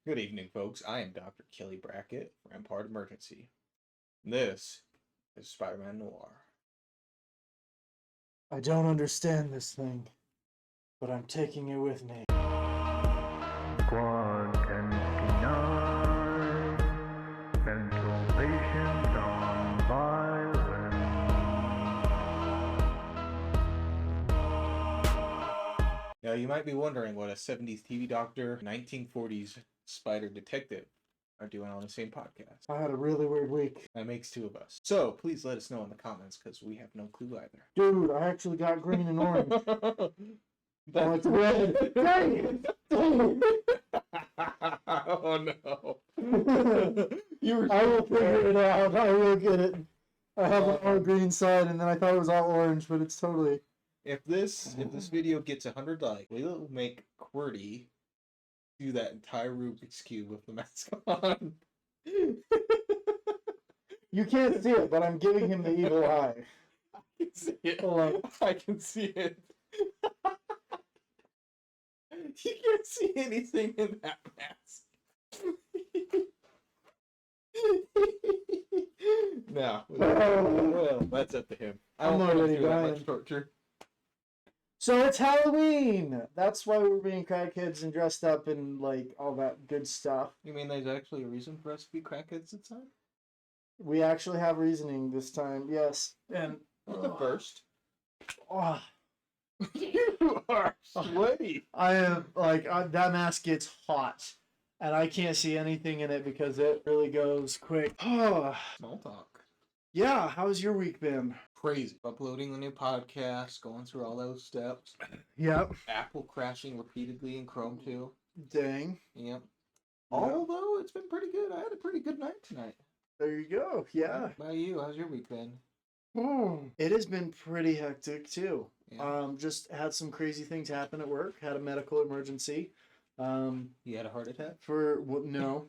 Good evening, folks. I am Dr. Kelly Brackett, Rampart Emergency. This is Spider-Man Noir. I don't understand this thing, but I'm taking it with me. Squad 1059, mental patients on violence. Now, you might be wondering what a 70s TV doctor, 1940s spider detective are doing on the same podcast. I had a really weird week. That makes two of us. So, please let us know in the comments, because we have no clue either. Dude, I actually got green and orange. That's it's red. Dang it! Dang it! Oh no. I will figure it out. I will get it. I have an all green side, and then I thought it was all orange, but it's totally... If this video gets 100 likes, we'll make QWERTY do that entire Rubik's Cube with the mask on. You can't see it, but I'm giving him the evil eye. I can see it. Hold on. I can see it. You can't see anything in that mask. No. Well, that's up to him. I I'm don't want to already do that dying. much torture. So it's Halloween! That's why we're being crackheads and dressed up and, like, all that good stuff. You mean there's actually a reason for us to be crackheads this time? We actually have reasoning this time, yes. And... What's the first? Oh, You are sweaty. I am, like, that mask gets hot. And I can't see anything in it because it really goes quick. Oh, Small talk. yeah, how's your week been? Crazy. Uploading the new podcast, going through all those steps. Yep. Apple crashing repeatedly in Chrome too. Dang. Yep. Although it's been pretty good. I had a pretty good night tonight. There you go, yeah. How about you? How's your week been? It has been pretty hectic too. Yeah. Just had some crazy things happen at work. Had a medical emergency. You had a heart attack? No.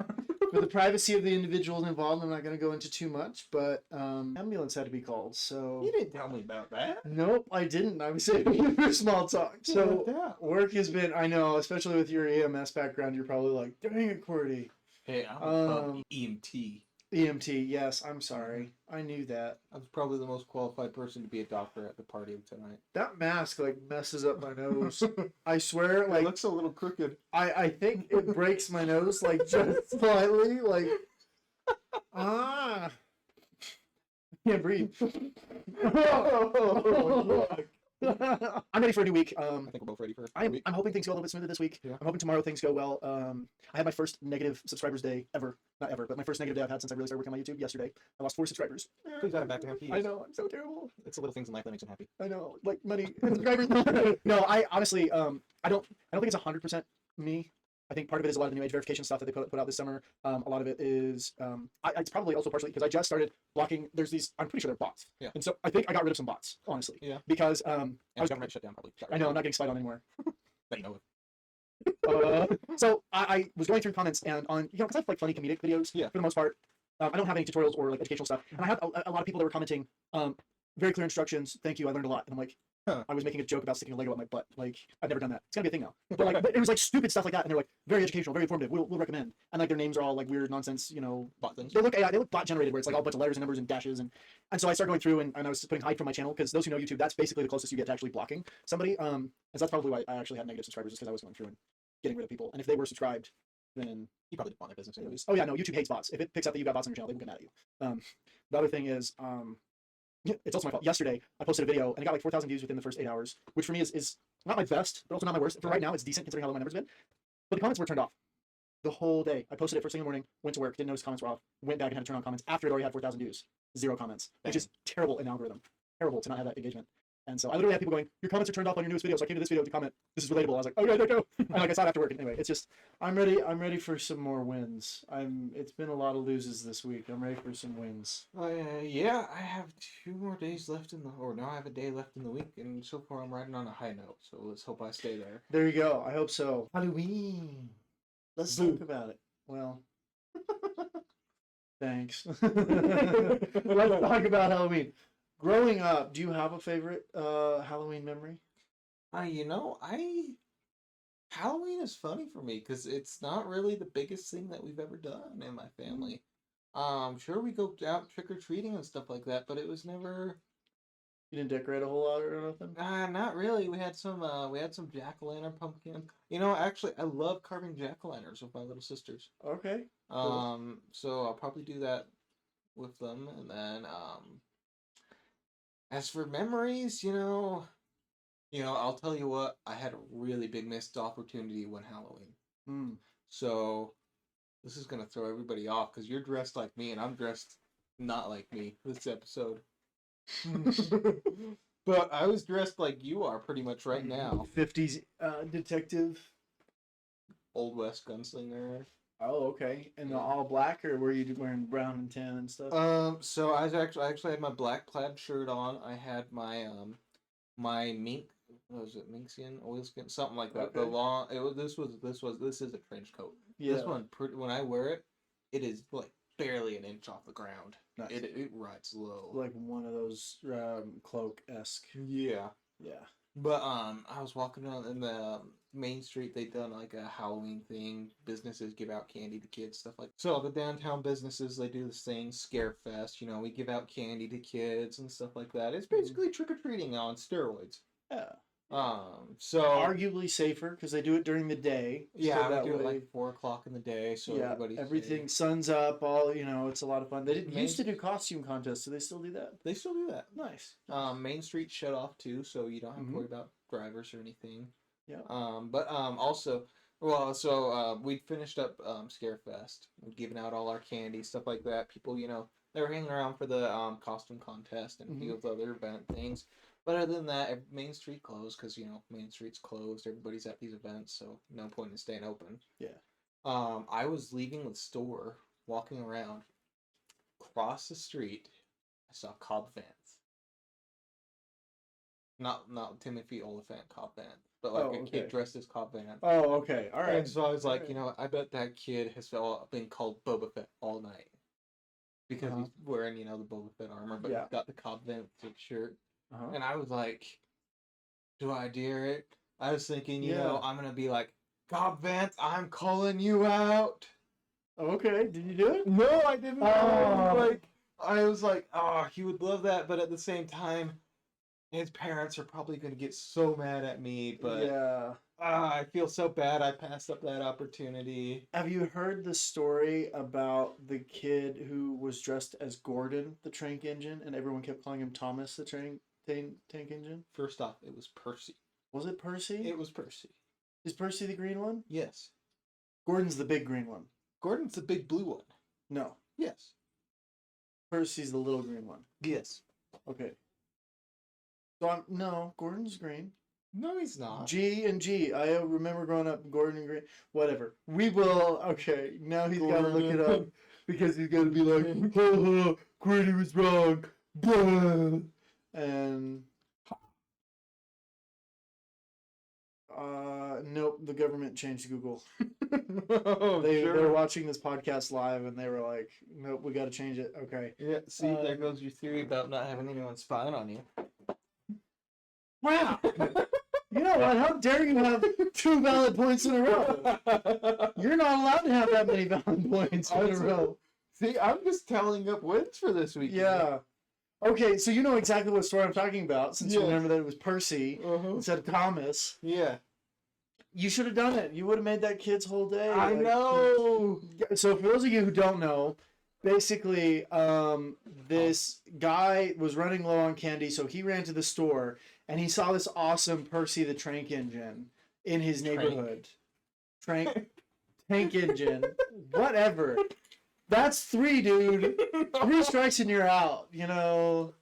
For the privacy of the individuals involved, I'm not going to go into too much, but ambulance had to be called, so... You didn't tell me about that. Nope, I didn't. I was saving it for small talk. So, work has been, I know, especially with your EMS background, you're probably like, dang it, QWERTY. Hey, I'm from EMT. EMT, yes, I'm sorry. I knew that. I was probably the most qualified person to be a doctor at the party tonight. That mask, like, messes up my nose. I swear, It like, looks a little crooked. I think it breaks my nose, like, just slightly, like, I can't breathe. I'm ready for a new week. I think we're both ready for a I'm week. hoping things go a little bit smoother this week. Yeah. I'm hoping tomorrow things go well. I had my first negative subscribers day ever. Not ever, but my first negative day I've had since I really started working on my YouTube yesterday. I lost 4 subscribers. Please add it back to him. I know, I'm so terrible. It's the little things in life that makes him happy. I know, like money and subscribers. No, I honestly, I don't think it's 100% me. I think part of it is a lot of the new age verification stuff that they put out this summer. A lot of it is, it's probably also partially because I just started blocking. There's these, I'm pretty sure they're bots. Yeah. And so I think I got rid of some bots, honestly. Yeah. Because And the government shut down probably. I know I'm not getting spied on anymore. That you know of. So I was going through comments and on, because I have like funny comedic videos for the most part. I don't have any tutorials or like educational stuff. And I had a lot of people that were commenting, very clear instructions. Thank you. I learned a lot. And I'm like, I was making a joke about sticking a Lego up my butt. Like, I've never done that. It's gonna be a thing now. But like, it was like stupid stuff like that. And they're like, very educational, very informative. We'll recommend. And like, their names are all like weird nonsense, you know, Bot things. They look bot generated, where it's like all a bunch of letters and numbers and dashes. And so I started going through and I was putting hide from my channel because those who know YouTube, that's basically the closest you get to actually blocking somebody. And so that's probably why I actually had negative subscribers, is because I was going through and getting rid of people. And if they were subscribed, then You probably didn't want their business anyways. oh yeah, no, YouTube hates bots. If it picks up that you've got bots on your channel, they will get mad at you. The other thing is, it's also my fault. Yesterday, I posted a video and it got like 4,000 views within the first 8 hours, which for me is not my best, but also not my worst. For right now, it's decent considering how low my numbers have been. But the comments were turned off the whole day. I posted it first thing in the morning, went to work, didn't notice comments were off, went back and had to turn on comments after it already had 4,000 views. 0 comments, which is terrible in algorithm. Terrible to not have that engagement. And so I literally had people going, your comments are turned off on your newest video, so I came to this video to comment. This is relatable. I was like, okay, there you go. And like I saw it after work. And anyway, it's just, I'm ready for some more wins. It's been a lot of loses this week. I'm ready for some wins. Yeah, I have 2 more days left I have a day left in the week, and so far I'm riding on a high note, so let's hope I stay there. There you go. I hope so. Halloween. Let's talk about it. Well, thanks. Let's talk about Halloween. Growing up, do you have a favorite Halloween memory? I Halloween is funny for me because it's not really the biggest thing that we've ever done in my family. Sure we go out trick or treating and stuff like that, but it was never. You didn't decorate a whole lot or nothing? Not really. We had some jack-o'-lantern pumpkin. Actually, I love carving jack-o'-lanterns with my little sisters. Okay. Cool. So I'll probably do that with them, and then as for memories, I'll tell you what, I had a really big missed opportunity one Halloween. Hmm. So this is gonna throw everybody off because you're dressed like me and I'm dressed not like me this episode. But I was dressed like you are pretty much right now. 50s detective. Old West gunslinger. Oh, okay. And the all black, or were you wearing brown and tan and stuff? So I actually had my black plaid shirt on. I had my mink, what was it, minkskin, oilskin, something like that. The Okay. long, this is a trench coat. Yeah. This one, when I wear it, it is like barely an inch off the ground. Nice. It rides low. Like one of those cloak-esque. Yeah. Yeah. But I was walking around in the main street. They'd done like a Halloween thing. Businesses give out candy to kids, stuff like. So the downtown businesses, they do this thing, Scare Fest. We give out candy to kids and stuff like that. It's basically trick or treating on steroids. Yeah. So Arguably safer because they do it during the day. yeah, so that we do it way- like 4 o'clock in the day, so yeah, everybody's everything safe. sun's up. All it's a lot of fun. They Main- used to do costume contests. Do they still do that? They still do that. Nice. Main Street shut off too, so you don't have Mhm. to worry about drivers or anything. Yeah. But also, well, so we finished up Scarefest, giving out all our candy, stuff like that. People, they were hanging around for the costume contest and a few of the other event things. But other than that, Main Street closed because Main Street's closed. Everybody's at these events, so no point in staying open. Yeah. I was leaving the store, walking around, across the street. I saw Cobb Vanth. Not Timothy Oliphant Cobb Vanth, but like Oh, a okay. kid dressed as Cobb Vanth. Oh, okay. All right. And so I was like, Alright. I bet that kid has been called Boba Fett all night. Because Uh-huh. he's wearing, the Boba Fett armor, but Yeah. he's got the Cobb Vanth shirt. Uh-huh. And I was like, do I dare it? I was thinking, Yeah. I'm going to be like, Cobb Vanth, I'm calling you out. Oh, okay. Did you do it? No, I didn't. Oh. I was like, oh, he would love that. But at the same time, his parents are probably going to get so mad at me. But yeah. I feel so bad I passed up that opportunity. Have you heard the story about the kid who was dressed as Gordon, the tank engine, and everyone kept calling him Thomas, the tank engine? First off, it was Percy. Was it Percy? It was Percy. Is Percy the green one? Yes. Gordon's the big green one. Gordon's the big blue one. No. Yes. Percy's the little green one. Yes. Okay. So no, Gordon's green. No, he's not. G and G. I remember growing up Gordon and Green. Whatever. We will. Okay. Now he's got to look it up because he's got to be like, ha ha, Grady was wrong. Blah. And nope. The government changed Google. Oh, They're watching this podcast live and they were like, nope, we got to change it. Okay. Yeah. See, there goes your theory about not having anyone spying on you. Wow. You know what? How dare you have 2 valid points in a row? You're not allowed to have that many valid points in a row. See, I'm just tallying up wins for this week. Yeah. Okay, so you know exactly what story I'm talking about since you Yes. remember that it was Percy Uh-huh. instead of Thomas. Yeah. You should have done it. You would have made that kid's whole day. I like- know. So for those of you who don't know, basically, this guy was running low on candy, so he ran to the store and he saw this awesome Percy the Tank Engine in his neighborhood. Tank engine, whatever. That's 3, dude. 3 strikes and you're out. You're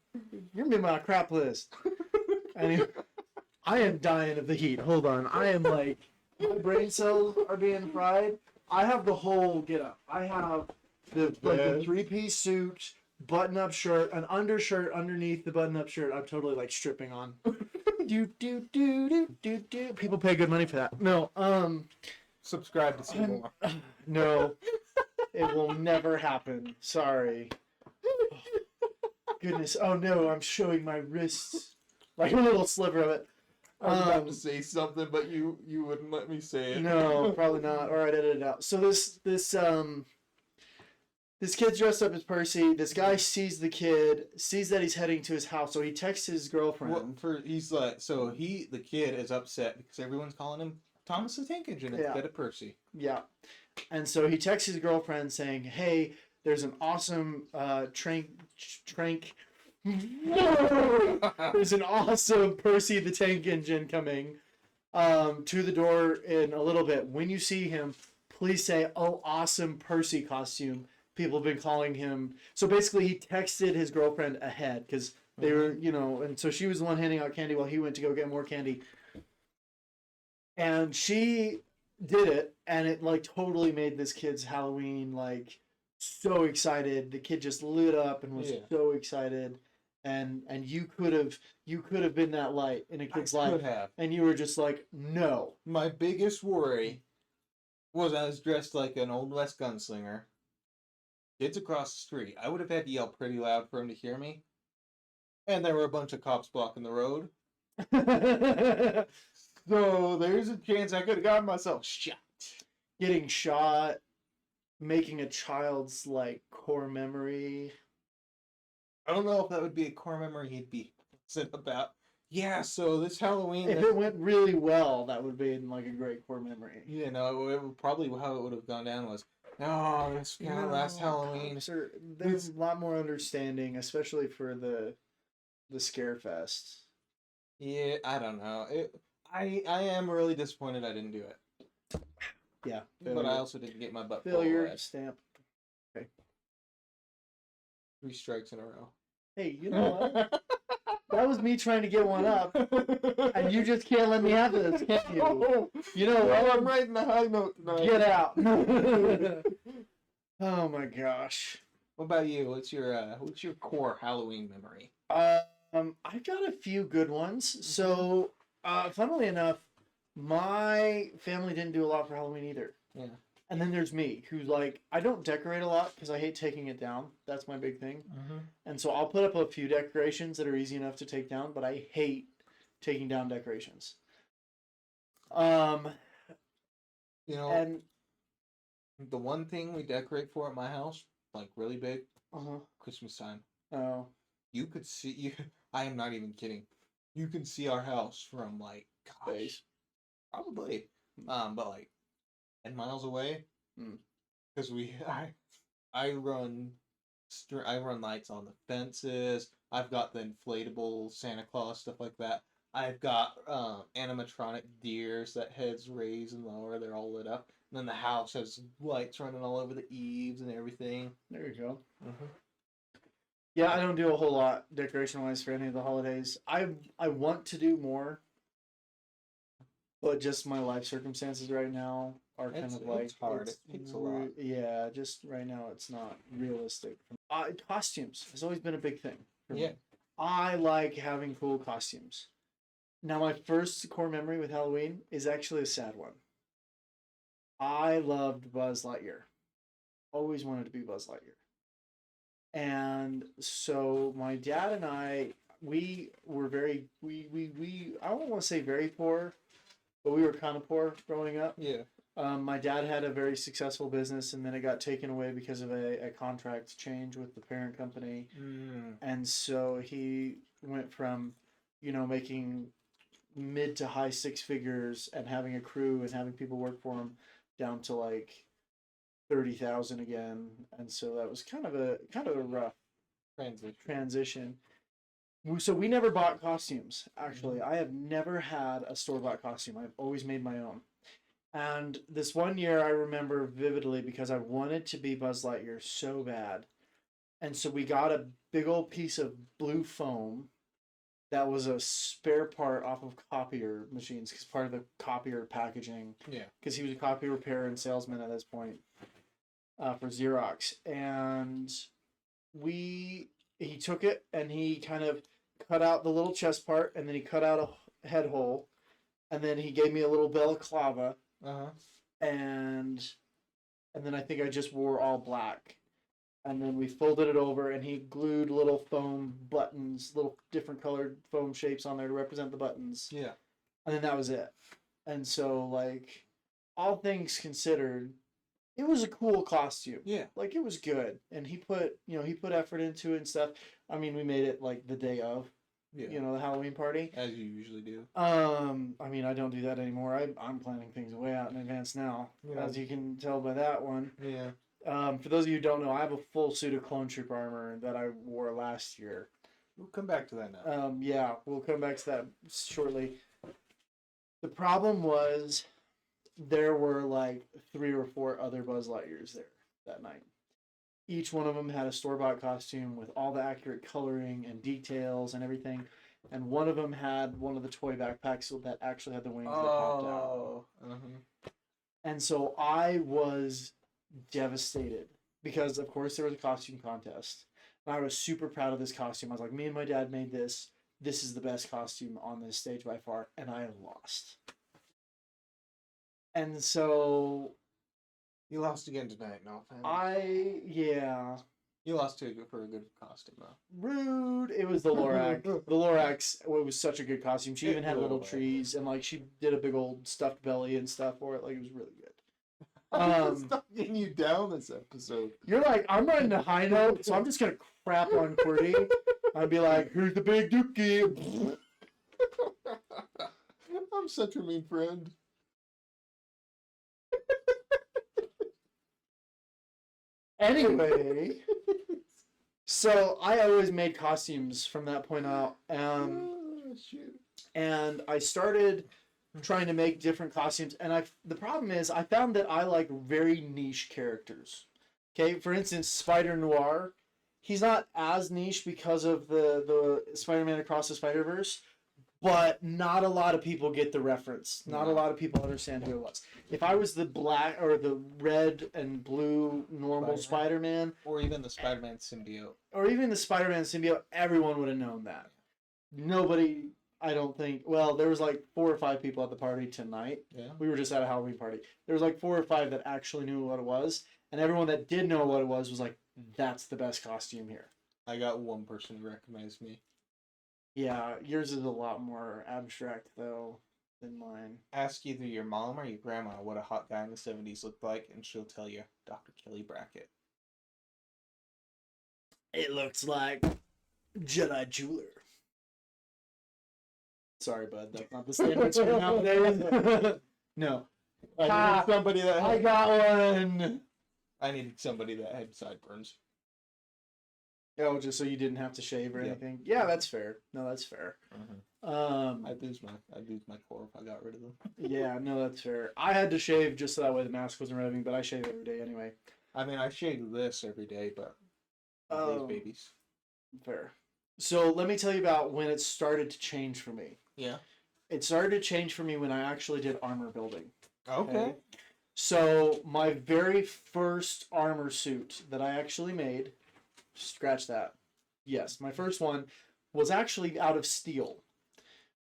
in my crap list. Anyway, I am dying of the heat. Hold on. I am like, my brain cells are being fried. I have the whole get up. I have the 3-piece suit, button-up shirt, an undershirt underneath the button-up shirt. I'm totally like stripping on. do do do do do do. People pay good money for that. No, Subscribe to see more. no, it will never happen. Sorry. Goodness. Oh no, I'm showing my wrists, like a little sliver of it. I was about Um, to say something, but you wouldn't let me say it. No, probably not. All right, edit it out. So this kid's dressed up as Percy. This guy sees the kid, sees that he's heading to his house, so he texts his girlfriend. He's like, so the kid is upset because everyone's calling him Thomas the Tank Engine instead of Percy. Yeah. And so he texts his girlfriend saying, "Hey, there's an awesome there's an awesome Percy the Tank Engine coming to the door in a little bit. When you see him, please say, 'Oh, awesome Percy costume.'" People have been calling him. So basically, he texted his girlfriend ahead because they were, and so she was the one handing out candy while he went to go get more candy. And she did it, and it like totally made this kid's Halloween like so excited. The kid just lit up and was so excited. And you could have been that light in a kid's life, and you were just like, no. My biggest worry was I was dressed like an Old West gunslinger. Kids across the street. I would have had to yell pretty loud for him to hear me. And there were a bunch of cops blocking the road. So there's a chance I could have gotten myself shot. Getting shot, making a child's like core memory. I don't know if that would be a core memory he'd be upset about. Yeah, so this Halloween. If it went really well, that would be like a great core memory. It would probably how it would have gone down was, oh, this last Halloween. There's a lot more understanding, especially for the Scarefest. Yeah, I don't know. I am really disappointed I didn't do it. Yeah, but I also didn't get my butt. Failure stamp. Okay. 3 strikes in a row. Hey, you know what? That was me trying to get one up, and you just can't let me have this, can you? You know what? I'm writing the high note tonight. Get out. Oh my gosh. What about you? What's your core Halloween memory? I've got a few good ones. So, funnily enough, my family didn't do a lot for Halloween either. Yeah. And then there's me, who's like, I don't decorate a lot because I hate taking it down. That's my big thing. Mm-hmm. And so I'll put up a few decorations that are easy enough to take down, but I hate taking down decorations. And the one thing we decorate for at my house, like really big, Christmas time. Oh. You could see I am not even kidding. You can see our house from like Space. Probably. But like 10 miles away. Because I run lights on the fences. I've got the inflatable Santa Claus, stuff like that. I've got animatronic deers that heads raise and lower. They're all lit up. And then the house has lights running all over the eaves and everything. There you go. Yeah, I don't do a whole lot decoration-wise for any of the holidays. I want to do more, but just my life circumstances right now are kind of like it's hard. It takes a lot. Yeah, just right now it's not realistic. Costumes has always been a big thing for me. I like having cool costumes. Now, my first core memory with Halloween is actually a sad one. I loved Buzz Lightyear. Always wanted to be Buzz Lightyear. And so my dad and I, we were very, I don't want to say very poor, but we were kind of poor growing up. Yeah. My dad had a very successful business, and then it got taken away because of a contract change with the parent company. And so he went from, making mid to high 6 figures and having a crew and having people work for him down to like 30,000 again. And so that was kind of a rough transition. So we never bought costumes, actually. I have never had a store-bought costume. I've always made my own. And this one year I remember vividly because I wanted to be Buzz Lightyear so bad. And so we got a big old piece of blue foam that was a spare part off of copier machines because part of the copier packaging. Yeah. Because he was a copy repair and salesman at this point for Xerox. And he took it and he kind of cut out the little chest part and then he cut out a head hole. And then he gave me a little balaclava. And then I think I just wore all black. And then we folded it over and he glued little foam buttons, little different colored foam shapes on there to represent the buttons. Yeah. and then that was it. And so, like, all things considered, it was a cool costume. Yeah. Like, it was good, and he put effort into it and stuff. I mean, we made it like the day of, Yeah. the Halloween party. As you usually do. I mean, I don't do that anymore. I'm planning things way out in advance now, Yeah. as you can tell by that one. Yeah. For those of you who don't know, I have a full suit of clone troop armor that I wore last year. We'll come back to that now. Yeah, we'll come back to that shortly. The problem was there were like 3 or 4 other Buzz Lightyears there that night. Each one of them had a store-bought costume with all the accurate coloring and details and everything. And one of them had one of the toy backpacks that actually had the wings that popped out. Oh. Uh-huh. And so I was devastated because, of course, there was a costume contest. And I was super proud of this costume. I was like, me and my dad made this. This is the best costume on this stage by far. And I lost. And so You lost again tonight, no offense. You lost for a good costume, though. Rude. It was the Lorax. The Lorax, it was such a good costume. She even had little trees and like she did a big old stuffed belly and stuff for it. Like it was really good. Stop getting you down this episode. You're like, I'm riding a high note, so I'm just gonna crap on QWERTY. I'd be like, here's the big dookie. I'm such a mean friend. Anyway, so I always made costumes from that point out. Shoot. And I started trying to make different costumes. And the problem is I found that I like very niche characters. Okay, for instance, Spider Noir. He's not as niche because of the Spider-Man Across the Spider-Verse, but not a lot of people get the reference. Not a lot of people understand who it was. If I was the black or the red and blue normal Spider-Man, Or even the Spider-Man symbiote. or even the Spider-Man symbiote, everyone would have known that. Nobody, I don't think. Well, there was like 4 or 5 people at the party tonight. Yeah. We were just at a Halloween party. There was like 4 or 5 that actually knew what it was, and everyone that did know what it was like, "That's the best costume here." I got one person who recognized me. Yeah, yours is a lot more abstract though than mine. Ask either your mom or your grandma what a hot guy in the 70s looked like, and she'll tell you Dr. Kelly Brackett. It looks like Jedi Jeweler. Sorry, bud. That's not the standard term nowadays. No. I needed somebody that I got one. I needed somebody that had sideburns. Oh, just so you didn't have to shave or Yeah. anything. Yeah, that's fair. No, that's fair. I'd lose my core if I got rid of them. Yeah, no, that's fair. I had to shave just so that way the mask wasn't revving, but I shave every day anyway. I mean, I shave this every day, but these babies. Fair. So let me tell you about when it started to change for me. Yeah. It started to change for me when I actually did armor building. Okay. So my very first armor suit that I actually made, scratch that. Yes, my first one was actually out of steel.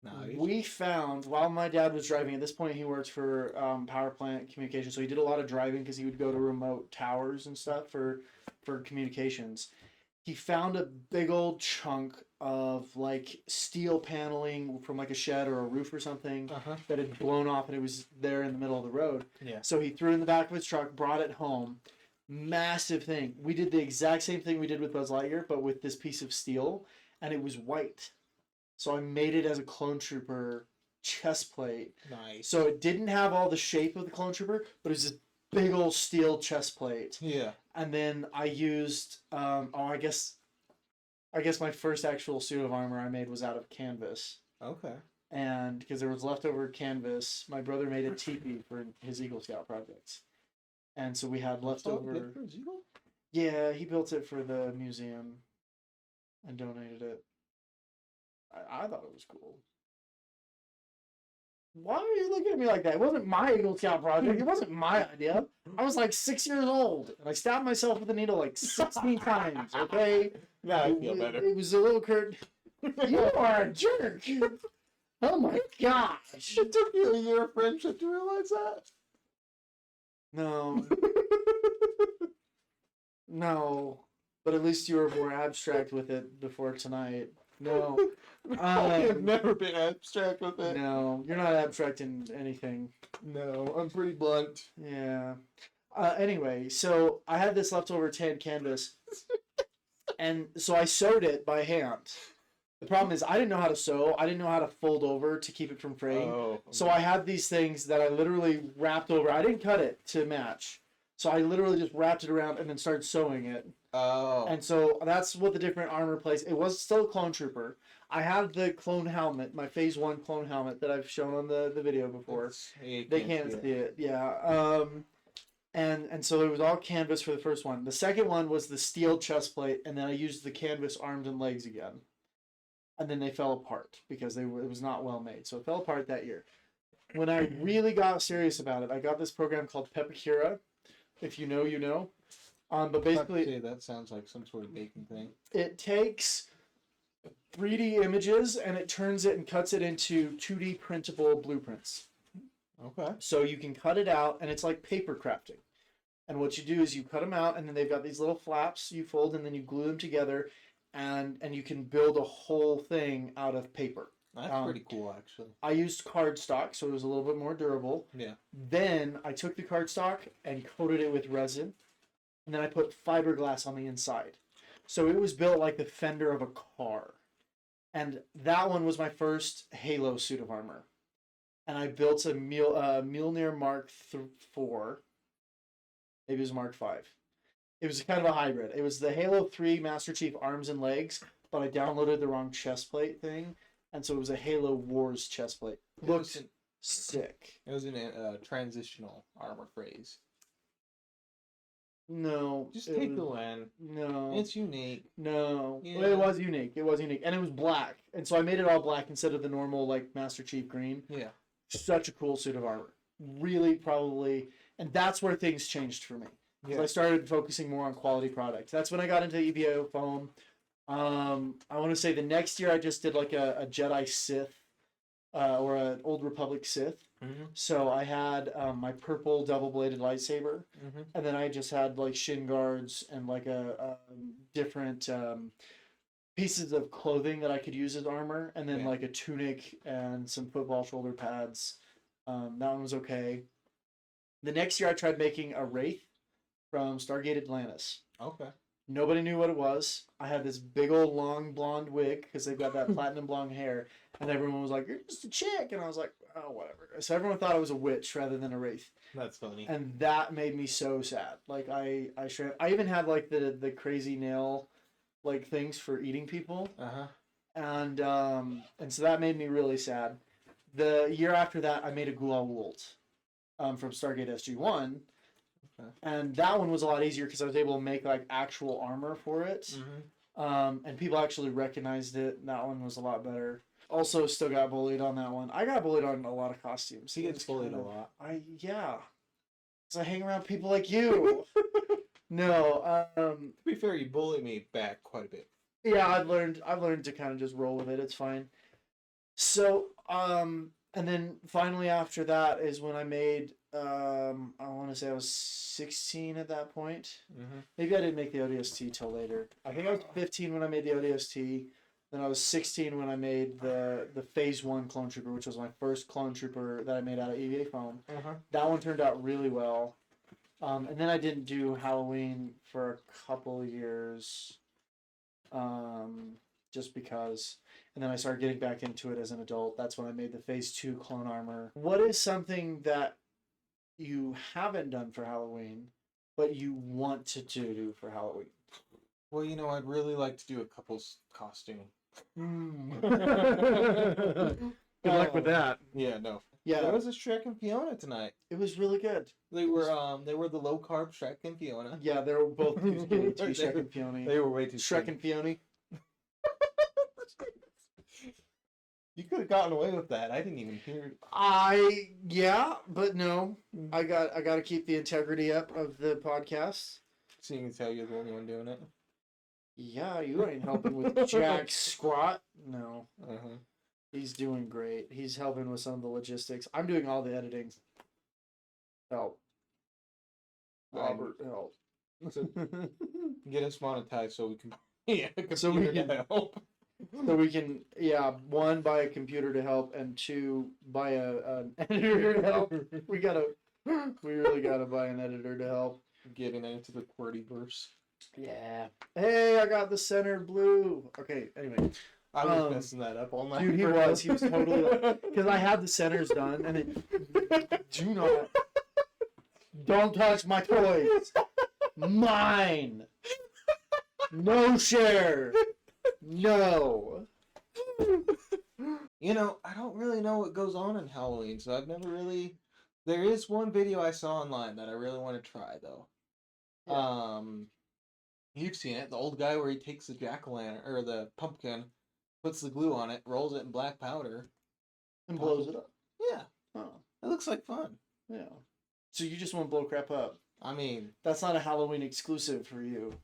Nice. We found while my dad was driving. At this point, he worked for power plant communication, so he did a lot of driving because he would go to remote towers and stuff for communications. He found a big old chunk of like steel paneling from like a shed or a roof or something that had blown off, and it was there in the middle of the road. Yeah. So he threw it in the back of his truck, brought it home. Massive thing. We did the exact same thing we did with Buzz Lightyear, but with this piece of steel, and it was white. So I made it as a clone trooper chest plate. Nice. So it didn't have all the shape of the clone trooper, but it was this big old steel chest plate. Yeah. And then I used, I guess my first actual suit of armor I made was out of canvas. Okay. And because there was leftover canvas, my brother made a teepee for his Eagle Scout projects. And so we had leftover. Yeah, he built it for the museum and donated it. I thought it was cool. Why are you looking at me like that? It wasn't my Eagle Scout project. It wasn't my idea. I was like 6 years old, and I stabbed myself with a needle like 16 times, okay? Now I feel better. It was a little Kurt. You are a jerk. Oh my gosh. It took you a year of friendship to realize that. No. No. But at least you were more abstract with it before tonight. No. I've never been abstract with it. No, you're not abstracting anything. No, I'm pretty blunt. Yeah. Anyway, so I had this leftover tan canvas, and so I sewed it by hand. The problem is I didn't know how to sew. I didn't know how to fold over to keep it from fraying. Oh, So I had these things that I literally wrapped over. I didn't cut it to match. So I literally just wrapped it around and then started sewing it. oh, And so that's what the different armor plays. It was still a clone trooper. I have the clone helmet, my phase 1 clone helmet that I've shown on the video before. you They can't see it. Yeah. And so it was all canvas for the first one. The second one was the steel chest plate, and then I used the canvas arms and legs again. And then they fell apart because it was not well made. So it fell apart that year. When I really got serious about it, I got this program called Pepakura. If you know, you know. But basically, that sounds like some sort of baking thing. it takes 3D images and it turns it and cuts it into 2D printable blueprints. Okay. So you can cut it out, and it's like paper crafting. And what you do is you cut them out, and then they've got these little flaps you fold, and then you glue them together, and you can build a whole thing out of paper. That's pretty cool, actually. I used cardstock, so it was a little bit more durable. Yeah. Then I took the cardstock and coated it with resin, and then I put fiberglass on the inside. So it was built like the fender of a car. And that one was my first Halo suit of armor. And I built a Mjolnir Mark IV. Maybe it was Mark V. It was kind of a hybrid. It was the Halo 3 Master Chief arms and legs, but I downloaded the wrong chest plate thing. And so it was a Halo Wars chest plate. Looked sick. It was in a transitional armor phrase. No. Just it take was- the land. No. It's unique. No. Yeah. Well, it was unique. It was unique. And it was black. And so I made it all black instead of the normal, like, Master Chief green. Yeah. Such a cool suit of armor. Really, probably. And that's where things changed for me. So I started focusing more on quality products. That's when I got into EVO foam. I want to say the next year I just did like a Jedi Sith or an Old Republic Sith. Mm-hmm. So I had my purple double-bladed lightsaber, Mm-hmm. and then I just had like shin guards and like a different pieces of clothing that I could use as armor, and then Yeah. like a tunic and some football shoulder pads. That one was okay. The next year I tried making a Wraith from Stargate Atlantis. Okay. Nobody knew what it was. I had this big old long blonde wig because they've got that platinum blonde hair, and everyone was like, "You're just a chick," and I was like, "Oh, whatever." So everyone thought I was a witch rather than a wraith, That's funny. and that made me so sad. Like I even had like the crazy nail, like things for eating people, Uh-huh. and so that made me really sad. The year after that, I made a Gulal Wult, from Stargate SG-1. Okay. And that one was a lot easier because I was able to make like actual armor for it. Mm-hmm. And people actually recognized it. That one was a lot better. Also, still got bullied on that one. I got bullied on a lot of costumes. He gets It's bullied kind a of- lot. Yeah. Because I hang around people like you. No. To be fair, you bully me back quite a bit. Yeah, I've learned to kind of just roll with it. It's fine. So, and then finally after that is when I made, I want to say I was 16 at that point. Mm-hmm. Maybe I didn't make the ODST till later. I think I was 15 when I made the ODST. Then I was 16 when I made the Phase 1 Clone Trooper, which was my first Clone Trooper that I made out of EVA foam. Uh-huh. That one turned out really well. And then I didn't do Halloween for a couple years, just because. And then I started getting back into it as an adult. That's when I made the Phase 2 Clone Armor. What is something that you haven't done for Halloween, but you want to do for Halloween? Well, I'd really like to do a couple's costume. Good luck with that. Yeah, no. Yeah, There was a Shrek and Fiona tonight. it was really good. They were the low carb Shrek and Fiona. Yeah, they were both too skinny to be They Shrek were- and Peony. They were way too Shrek skinny. and Peony. You could have gotten away with that. I didn't even hear. Yeah, but no. I got to keep the integrity up of the podcast. Seeing as how you're the only one doing it. Yeah, you ain't helping with jack squat. No, Uh-huh. he's doing great. He's helping with some of the logistics. I'm doing all the editing. Help. Robert, help. So get us monetized so we can. Yeah, So we computer can- to help. So we can, one, buy a computer to help, and two, buy an editor to help. We really gotta buy an editor to help. Getting into the QWERTY verse. Yeah. Hey, I got the center blue. Okay, anyway. I was messing that up all night. Dude, he was totally, because I had the centers done, and it, don't touch my toys. Mine. No share. No. You know, I don't really know what goes on in Halloween, so I've never really. There is one video I saw online that I really want to try though. Yeah. You've seen it, the old guy where he takes the jack-o'-lantern or the pumpkin, puts the glue on it, rolls it in black powder, And blows it up. Yeah, Oh, it looks like fun. yeah. So you just want to blow crap up. I mean, That's not a Halloween exclusive for you.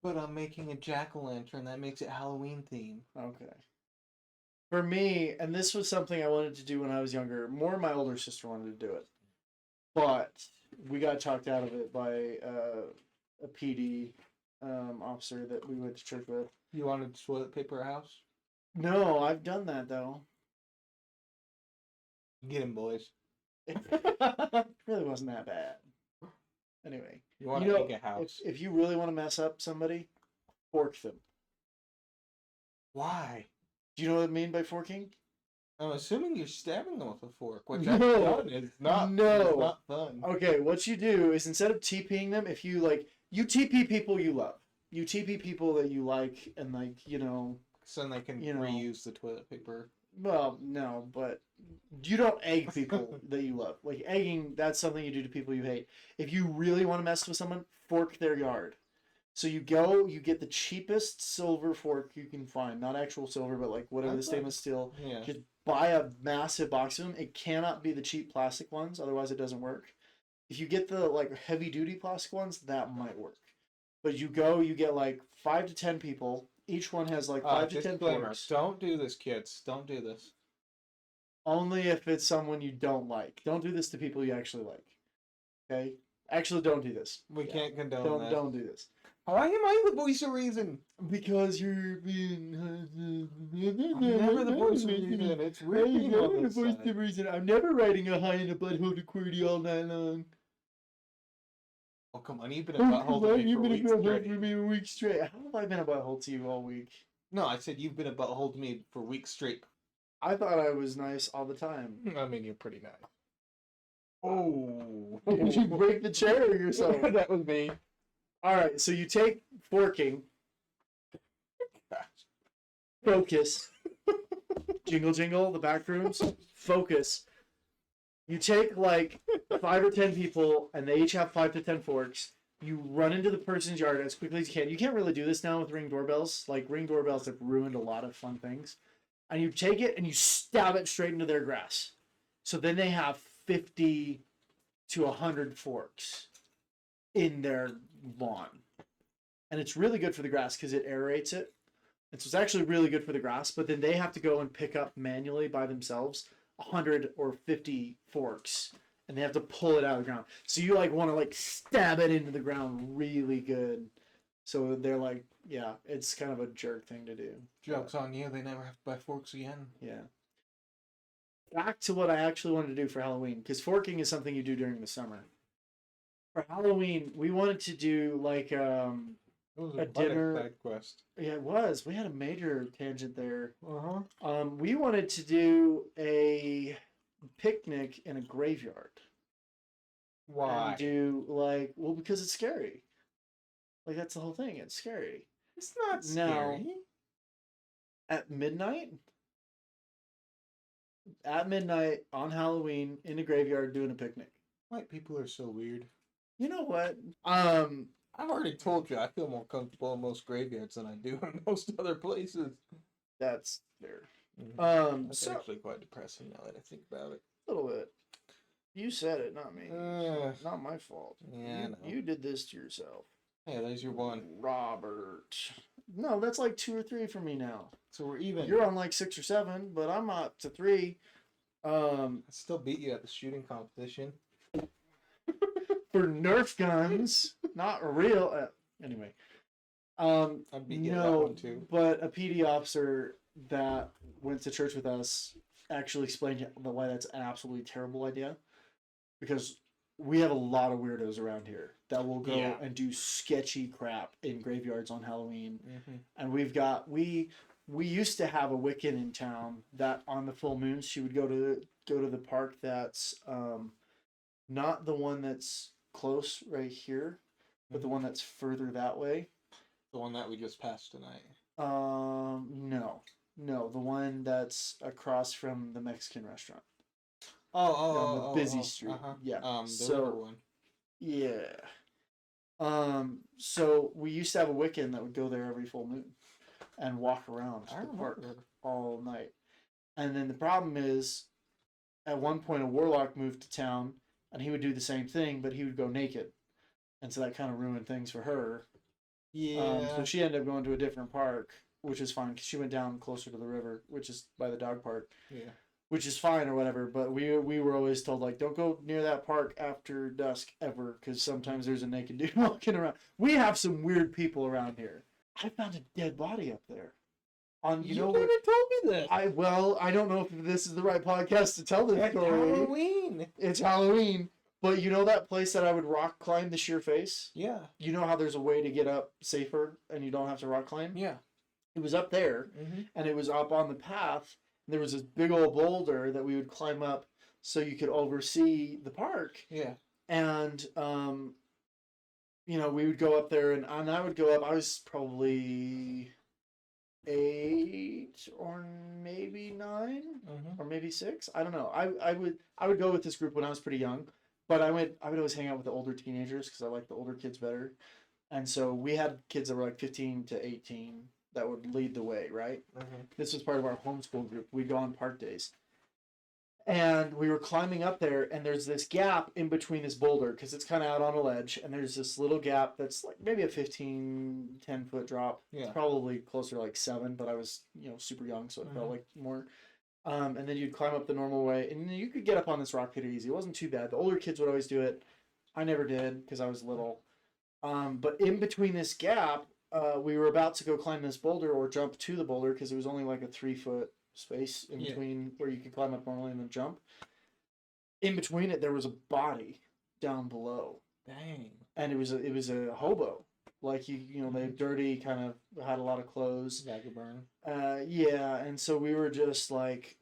but I'm making a jack-o'-lantern that makes it Halloween theme. Okay. For me, and this was something I wanted to do when I was younger, more my older sister wanted to do it. But we got talked out of it by a PD officer that we went to church with. You wanted toilet paper house? No, I've done that though. Get him, boys. It really wasn't that bad. Anyway, You want you to know, make a house? if you really want to mess up somebody, fork them. Why? Do you know what I mean by forking? I'm assuming you're stabbing them with a fork, which No. I've done is not. No. It's not fun. Okay, what you do is instead of TPing them, if you you TP people you love. You TP people that you like and So then they can You know. reuse the toilet paper. well, no, but you don't egg people that you love. Like egging, that's something you do to people you hate. If you really want to mess with someone, fork their yard. So you get the cheapest silver fork you can find, not actual silver, but like whatever the That's stainless steel. Yeah. Just buy a massive box of them. It cannot be the cheap plastic ones, otherwise it doesn't work. If you get the heavy duty plastic ones, that might work. But you get 5 to 10 people. Each one has 5 to 10 disclaimer, forks. don't do this, kids. Don't do this. Only if it's someone you don't like. Don't do this to people you actually like. Okay? Actually, don't do this. We can't condone Don't that. don't do this. Why am I the voice of reason? Because you're being. I'm never the voice of reason. It's weird being on this side. reason. I'm never writing a high in a butthole to QWERTY all night long. Oh, come on. You've been a butthole to me You've for been a weeks butthole straight. for me a week straight. How have I been a butthole to you all week? No, I said you've been a butthole to me for weeks straight. I thought I was nice all the time. I mean, you're pretty nice. Oh. Did you break the chair or yourself? That was me. All right, so you take forking, focus, jingle jingle, the back rooms, focus. You take 5 or 10 people, and they each have 5 to 10 forks. You run into the person's yard as quickly as you can. You can't really do this now with Ring doorbells. Ring doorbells have ruined a lot of fun things. And you take it and you stab it straight into their grass. So then they have 50 to 100 forks in their lawn. And it's really good for the grass because it aerates it. And so it's actually really good for the grass, but then they have to go and pick up manually by themselves 100 or 50 forks, and they have to pull it out of the ground. So you want to stab it into the ground really good. So they're yeah, it's kind of a jerk thing to do. Joke's on you. They never have to buy forks again. Yeah. Back to what I actually wanted to do for Halloween, because forking is something you do during the summer. For Halloween, we wanted to do It was A dinner- side quest. yeah, it was. We had a major tangent there. Uh-huh. We wanted to do a picnic in a graveyard. Why? And do because it's scary. That's the whole thing. It's scary. It's not No. scary. At midnight? At midnight on Halloween in a graveyard doing a picnic. White people are so weird. You know what? I've already told you I feel more comfortable in most graveyards than I do in most other places. That's fair. That's So actually quite depressing now that I think about it. a little bit. You said it, not me. Not my fault. Yeah, I know. You did this to yourself. Hey, there's your one. Robert. No, that's 2 or 3 for me now. So we're even. You're on 6 or 7, but I'm up to 3. I still beat you at the shooting competition. For Nerf guns, not real. Anyway, I'd be getting that No, one too. but a PD officer that went to church with us actually explained why that's an absolutely terrible idea. Because we have a lot of weirdos around here that will go Yeah. and do sketchy crap in graveyards on Halloween. Mm-hmm. And we used to have a Wiccan in town that on the full moon she would go to the park that's not the one that's close right here, but the one that's further that way. The one that we just passed tonight. No, the one that's across from the Mexican restaurant. On On the busy street. Yeah. The So- river one. Yeah. So we used to have a Wiccan that would go there every full moon and walk around I the park remember. all night. And then the problem is, at one point, a warlock moved to town, and he would do the same thing, but he would go naked, and so that kind of ruined things for her. Yeah. So she ended up going to a different park, which is fine because she went down closer to the river, which is by the dog park, Yeah. which is fine or whatever. But we were always told like, don't go near that park after dusk ever, because sometimes there's a naked dude walking around. We have some weird people around here. I found a dead body up there. You never told me this. I don't know if this is the right podcast to tell this It's story. Halloween. It's Halloween, but you know that place that I would rock climb the sheer face? Yeah. You know how there's a way to get up safer and you don't have to rock climb? Yeah. It was up there, Mm-hmm. and it was up on the path. And there was this big old boulder that we would climb up so you could oversee the park. Yeah. And we would go up there, and I would go up. I was probably 8 or maybe 9 Mm-hmm. or maybe 6. I don't know. I would go with this group when I was pretty young, but I would always hang out with the older teenagers because I like the older kids better. And so we had kids that were like 15 to 18 that would lead the way, right? Mm-hmm. This was part of our homeschool group. We'd go on park days. And we were climbing up there, and there's this gap in between this boulder because it's kind of out on a ledge, and there's this little gap that's like maybe a 10-foot drop. Yeah. Probably closer to like 7, but I was, super young, so it felt like more. And then you'd climb up the normal way, and you could get up on this rock pretty easy. It wasn't too bad. The older kids would always do it. I never did because I was little. But in between this gap, we were about to go climb this boulder or jump to the boulder because it was only like a 3-foot space in Yeah. between where you could climb up normally and then jump. In between it, there was a body down below, Dang. and it was a hobo. Like they dirty, kind of had a lot of clothes. Vagabond. Yeah, and so we were just like,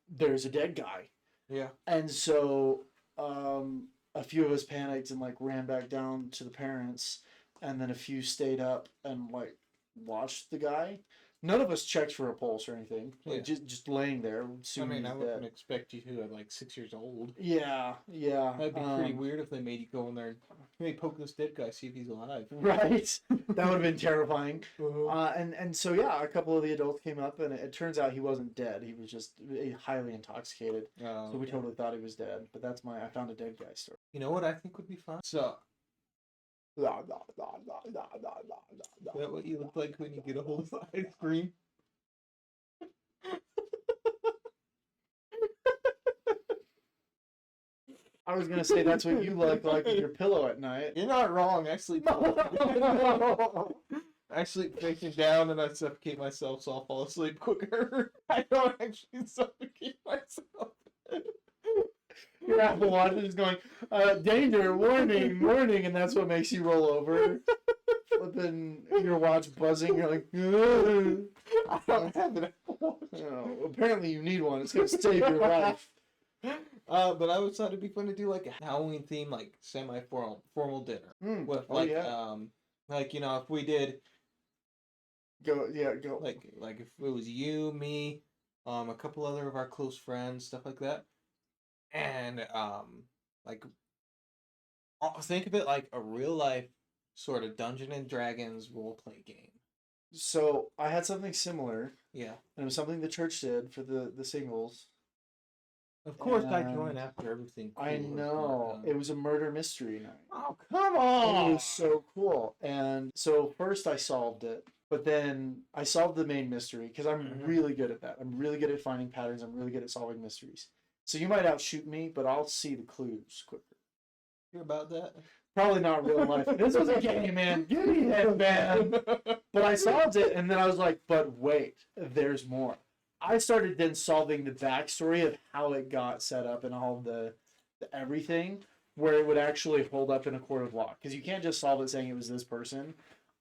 there's a dead guy. Yeah. And so a few of us panicked and like ran back down to the parents, and then a few stayed up and like watched the guy. None of us checked for a pulse or anything. Like, Yeah. just laying there. I assuming mean, I he's wouldn't dead. expect you to at like 6 years old. Yeah. That'd be pretty weird if they made you go in there and hey, poke this dead guy, see if he's alive. Right. That would have been terrifying. Uh-huh. And so yeah, a couple of the adults came up, and it turns out he wasn't dead. He was just highly intoxicated. So we totally thought he was dead. But that's I found a dead guy story. You know what I think would be fun? So, is that what you look like when you get a hold of ice cream? I was gonna say that's what you look like with your pillow at night. You're not wrong. I sleep. I sleep facing down and I suffocate myself, so I'll fall asleep quicker. I don't actually suffocate myself. Your Apple Watch is going, danger, warning, warning, and that's what makes you roll over. Flipping your watch buzzing, you're like, "Ugh." I don't have an Apple Watch. Oh, apparently you need one. It's gonna save your life. But I always thought it'd be fun to do like a Halloween theme, like formal dinner Mm. with Oh, like yeah. if we did Go. like if it was you, me, a couple other of our close friends, stuff like that, and think of it like a real life sort of Dungeon and Dragons role play game. So I had something similar, Yeah, and it was something the church did for the singles. of course I And joined after everything. I cool was know. done. It was a murder mystery night. Oh come It on! was so cool. And so first I solved it, but then I solved the main mystery because I'm Mhm. really good at that. I'm really good at finding patterns. I'm really good at solving mysteries. So you might outshoot me, but I'll see the clues quicker. Hear about that? Probably not real life. This was a game, man. Give me that, man. But I solved it, and then I was like, but wait, there's more. I started then solving the backstory of how it got set up and all the everything, where it would actually hold up in a court of law. Because you can't just solve it saying it was this person.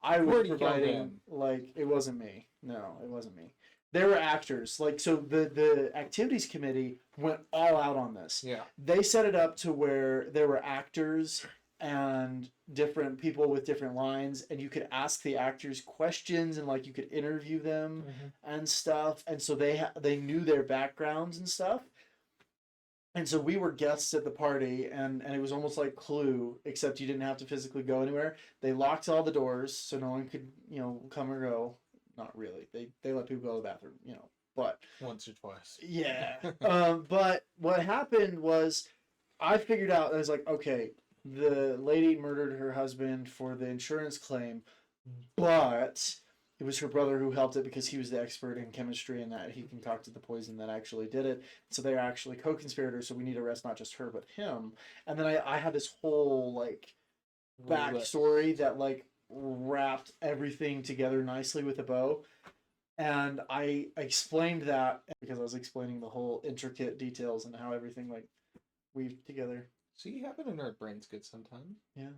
I was Where'd he come providing, from? like, it wasn't me. No, it wasn't me. They were actors. Like, so the activities committee went all out on this. Yeah. They set it up to where there were actors and different people with different lines, and you could ask the actors questions, and like you could interview them and stuff. And so they knew their backgrounds and stuff. And so we were guests at the party, and it was almost like Clue, except you didn't have to physically go anywhere. They locked all the doors so no one could, come or go. Not really. They let people go to the bathroom, but Once or twice. yeah. But what happened was I figured out, I was like, okay, the lady murdered her husband for the insurance claim, but it was her brother who helped it because he was the expert in chemistry and that he concocted the poison that actually did it. So they're actually co-conspirators, so we need to arrest not just her, but him. And then I had this whole, like, backstory that, like, wrapped everything together nicely with a bow. And I explained that because I was explaining the whole intricate details and how everything, like, weaved together. So you happen to nerd brains good sometimes. Yeah.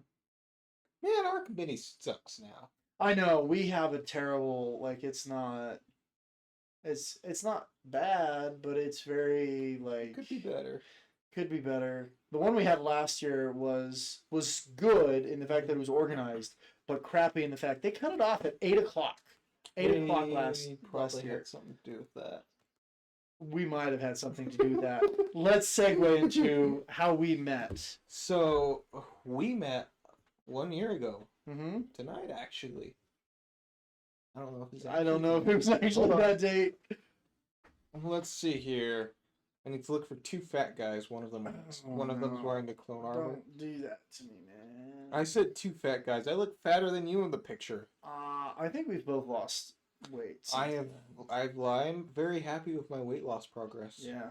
Man, our committee sucks now. I know we have a terrible, like, it's not bad, but it's very, like, Could be better. could be better. The one we had last year was good in the fact that it was organized, but crappy in the fact they cut it off at 8 o'clock. 8 o'clock last probably year. had something to do with that. We might have had something to do with that. Let's segue into how we met. So we met 1 year ago Mm-hmm. tonight, actually. I don't know if it's. I don't know if it was actually Hold on. that date. Let's see here. I need to look for two fat guys. One of them, Oh, one of them's no. wearing the clone armor. Don't do that to me, man. I said two fat guys. I look fatter than you in the picture. I think we've both lost weight. I since have. then. I'm very happy with my weight loss progress. Yeah.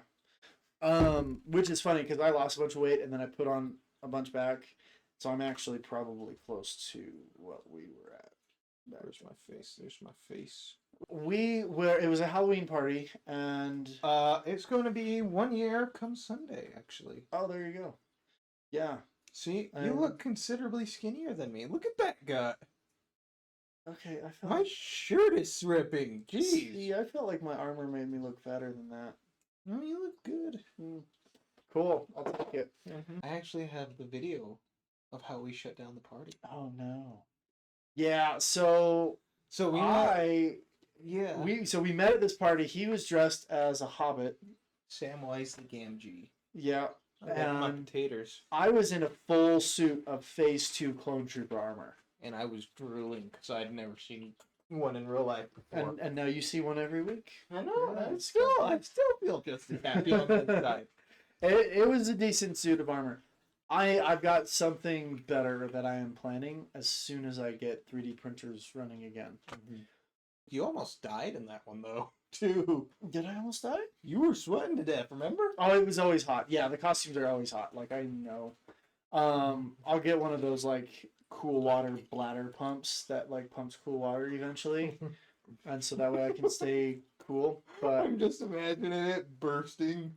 Which is funny because I lost a bunch of weight and then I put on a bunch back, so I'm actually probably close to what we were at. Where's my face? There's my face. It was a Halloween party and It's going to be 1 year come Sunday, actually. oh, there you go. Yeah. See, you Um, look considerably skinnier than me. Look at that gut. Okay, I felt My shirt is ripping. Jeez. See, I felt like my armor made me look fatter than that. No, you look good. Cool, I'll take it. I actually have the video of how we shut down the party. Oh no. Yeah, so So we met, I yeah. we met at this party. He was dressed as a hobbit. Samwise the Gamgee. Yeah. I love my And potatoes. I was in a full suit of Phase 2 Clone Trooper armor. And I was drooling because I'd never seen one in real life before. And now you see one every week. I know. Yeah, I still feel just as happy on the inside. It was a decent suit of armor. I've got something better that I am planning as soon as I get 3D printers running again. You almost died in that one though, too. Did I almost die? You were sweating to death. Remember? Oh, it was always hot. Yeah, the costumes are always hot. Like, I know. I'll get one of those, like, cool water bladder pumps that, like, pumps cool water eventually. And so that way I can stay cool. But I'm just imagining it bursting.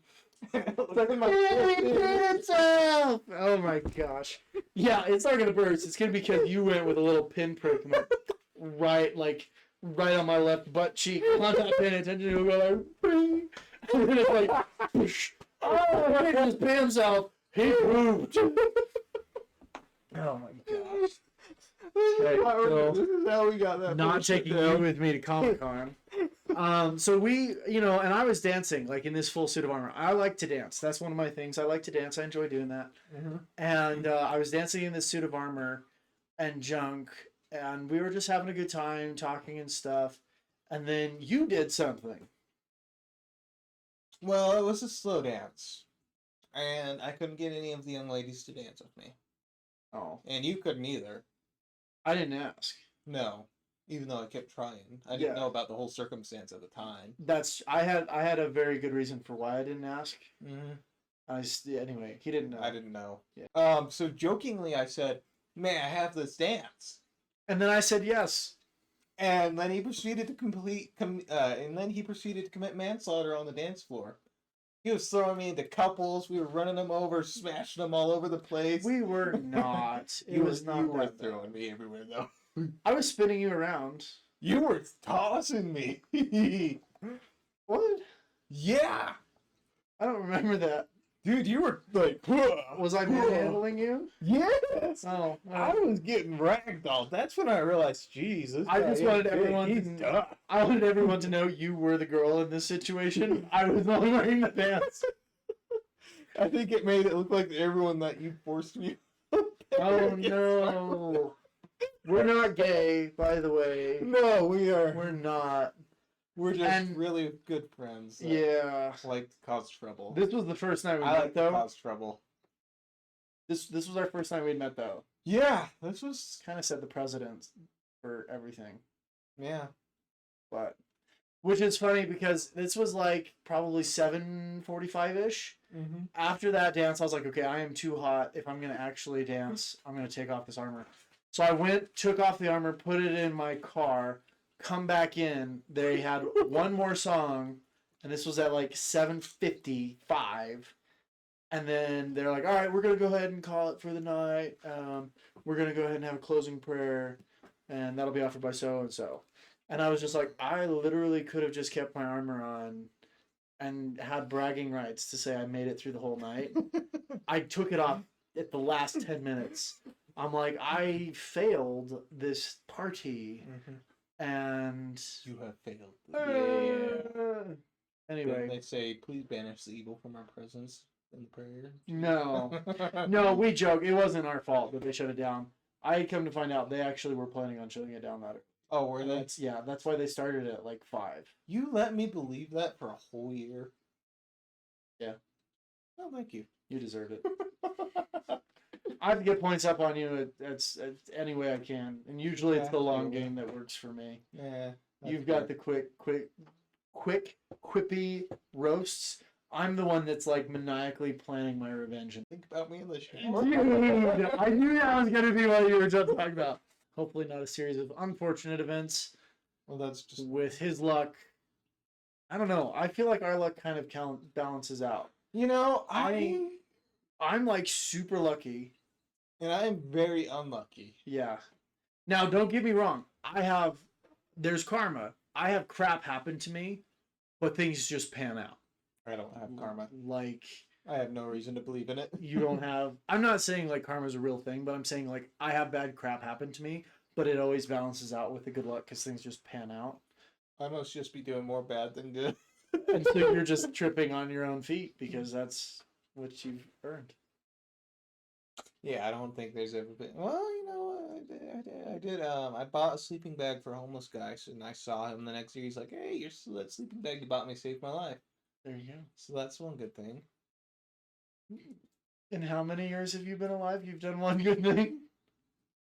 oh my gosh. Yeah, it's not gonna burst. It's gonna be because you went with a little pinprick right on my left butt cheek. I'm not paying attention. It'll go like, bing. And then it's like, whoosh. Oh, he just pee himself. He pooped. Oh my gosh. so- This is how we got that. Not first shut taking down. you with me to Comic Con. So we, and I was dancing like in this full suit of armor. I like to dance. That's one of my things. I like to dance. I enjoy doing that. And I was dancing in this suit of armor and junk, and we were just having a good time talking and stuff. And then you did something. Well, it was a slow dance, and I couldn't get any of the young ladies to dance with me, Oh, and you couldn't either. I didn't ask. No, even though I kept trying. I didn't Yeah. know about the whole circumstance at the time. I had a very good reason for why I didn't ask. Mm-hmm. Anyway, he didn't know. I didn't know. Yeah. So jokingly, I said, may I have this dance? And then I said yes. And then he proceeded to commit manslaughter on the dance floor. He was throwing me into couples. We were running them over, smashing them all over the place. We were not. It was not You were that bad. throwing me everywhere though. I was spinning you around. You were tossing me. What? Yeah, I don't remember that. dude, you were like, Was I manhandling you? yes. Oh, I was getting ragdolled. That's when I realized, Jesus. I just wanted everyone He's to tough. I wanted everyone to know you were the girl in this situation. I was the one wearing the pants. I think it made it look like everyone that you forced me. Oh no. We're not gay, by the way. No, we are. We're not. We're just and- really good friends. That Yeah. like to cause trouble. This was the first time we I met like to though. cause trouble. This was our first time we met though. Yeah, this was. Kind of set the precedent for everything. Yeah. But which is funny because this was like probably 7:45ish. Mm-hmm. After that dance, I was like, okay, I am too hot. If I'm gonna actually dance, I'm gonna take off this armor. So I went, took off the armor, put it in my car, come back in. They had one more song, and this was at like 7:55. And then they're like, all right, we're gonna go ahead and call it for the night. We're gonna go ahead and have a closing prayer, and that'll be offered by so and so. And I was just like, I literally could have just kept my armor on and had bragging rights to say I made it through the whole night. I took it off at the last 10 minutes. I'm like, I failed this party, and You have failed. Yeah. Anyway, They say, please banish the evil from our presence in the prayer. no, we joke. It wasn't our fault that they shut it down. I come to find out they actually were planning on shutting it down that. Oh, were they? That's why they started at like 5. You let me believe that for a whole year. Yeah. Oh, thank you. You deserve it. I have to get points up on you. It's any way I can, and usually it's the long game that works for me. Yeah. You've got the quick, quippy roasts. I'm the one that's like maniacally planning my revenge. Think about me in the shower. Dude, I knew that was gonna be what you were just talking about. Hopefully, not a series of unfortunate events. Well, that's just. With his luck, I don't know. I feel like our luck kind of balances out. You know, I'm like super lucky. and I'm very unlucky. Yeah. Now, don't get me wrong. There's karma. I have crap happen to me, but things just pan out. I don't have karma. Like, I have no reason to believe in it. you don't have. I'm not saying like karma is a real thing, but I'm saying like I have bad crap happen to me, but it always balances out with the good luck because things just pan out. I must just be doing more bad than good. And so you're just tripping on your own feet because that's what you've earned. Yeah, I don't think there's ever been. Well, you know, I did. I bought a sleeping bag for a homeless guy, and I saw him the next year. He's like, "Hey, that sleeping bag you bought me saved my life." There you go. So that's one good thing. In how many years have you been alive? You've done one good thing?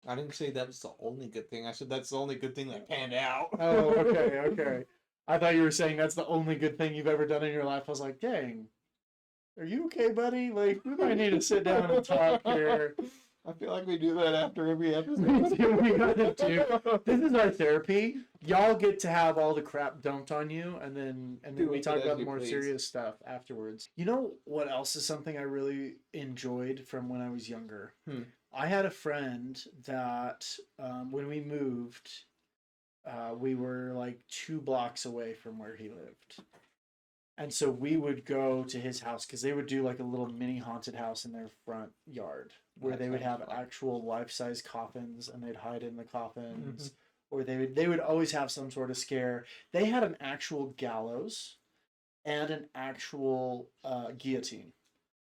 I didn't say that was the only good thing. I said that's the only good thing that panned out. Oh, okay. I thought you were saying that's the only good thing you've ever done in your life. I was like, dang. Are you okay, buddy? Like, we might need to sit down and talk here. I feel like we do that after every episode. Me too, we gotta do. This is our therapy. Y'all get to have all the crap dumped on you, and then Do we with talk it as about the you more please. serious stuff afterwards. You know what else is something I really enjoyed from when I was younger? I had a friend that when we moved, we were like 2 blocks away from where he lived. And so we would go to his house because they would do like a little mini haunted house in their front yard where That they would sounds have fun. actual life-size coffins and they'd hide in the coffins. Or they would always have some sort of scare. They had an actual gallows and an actual guillotine.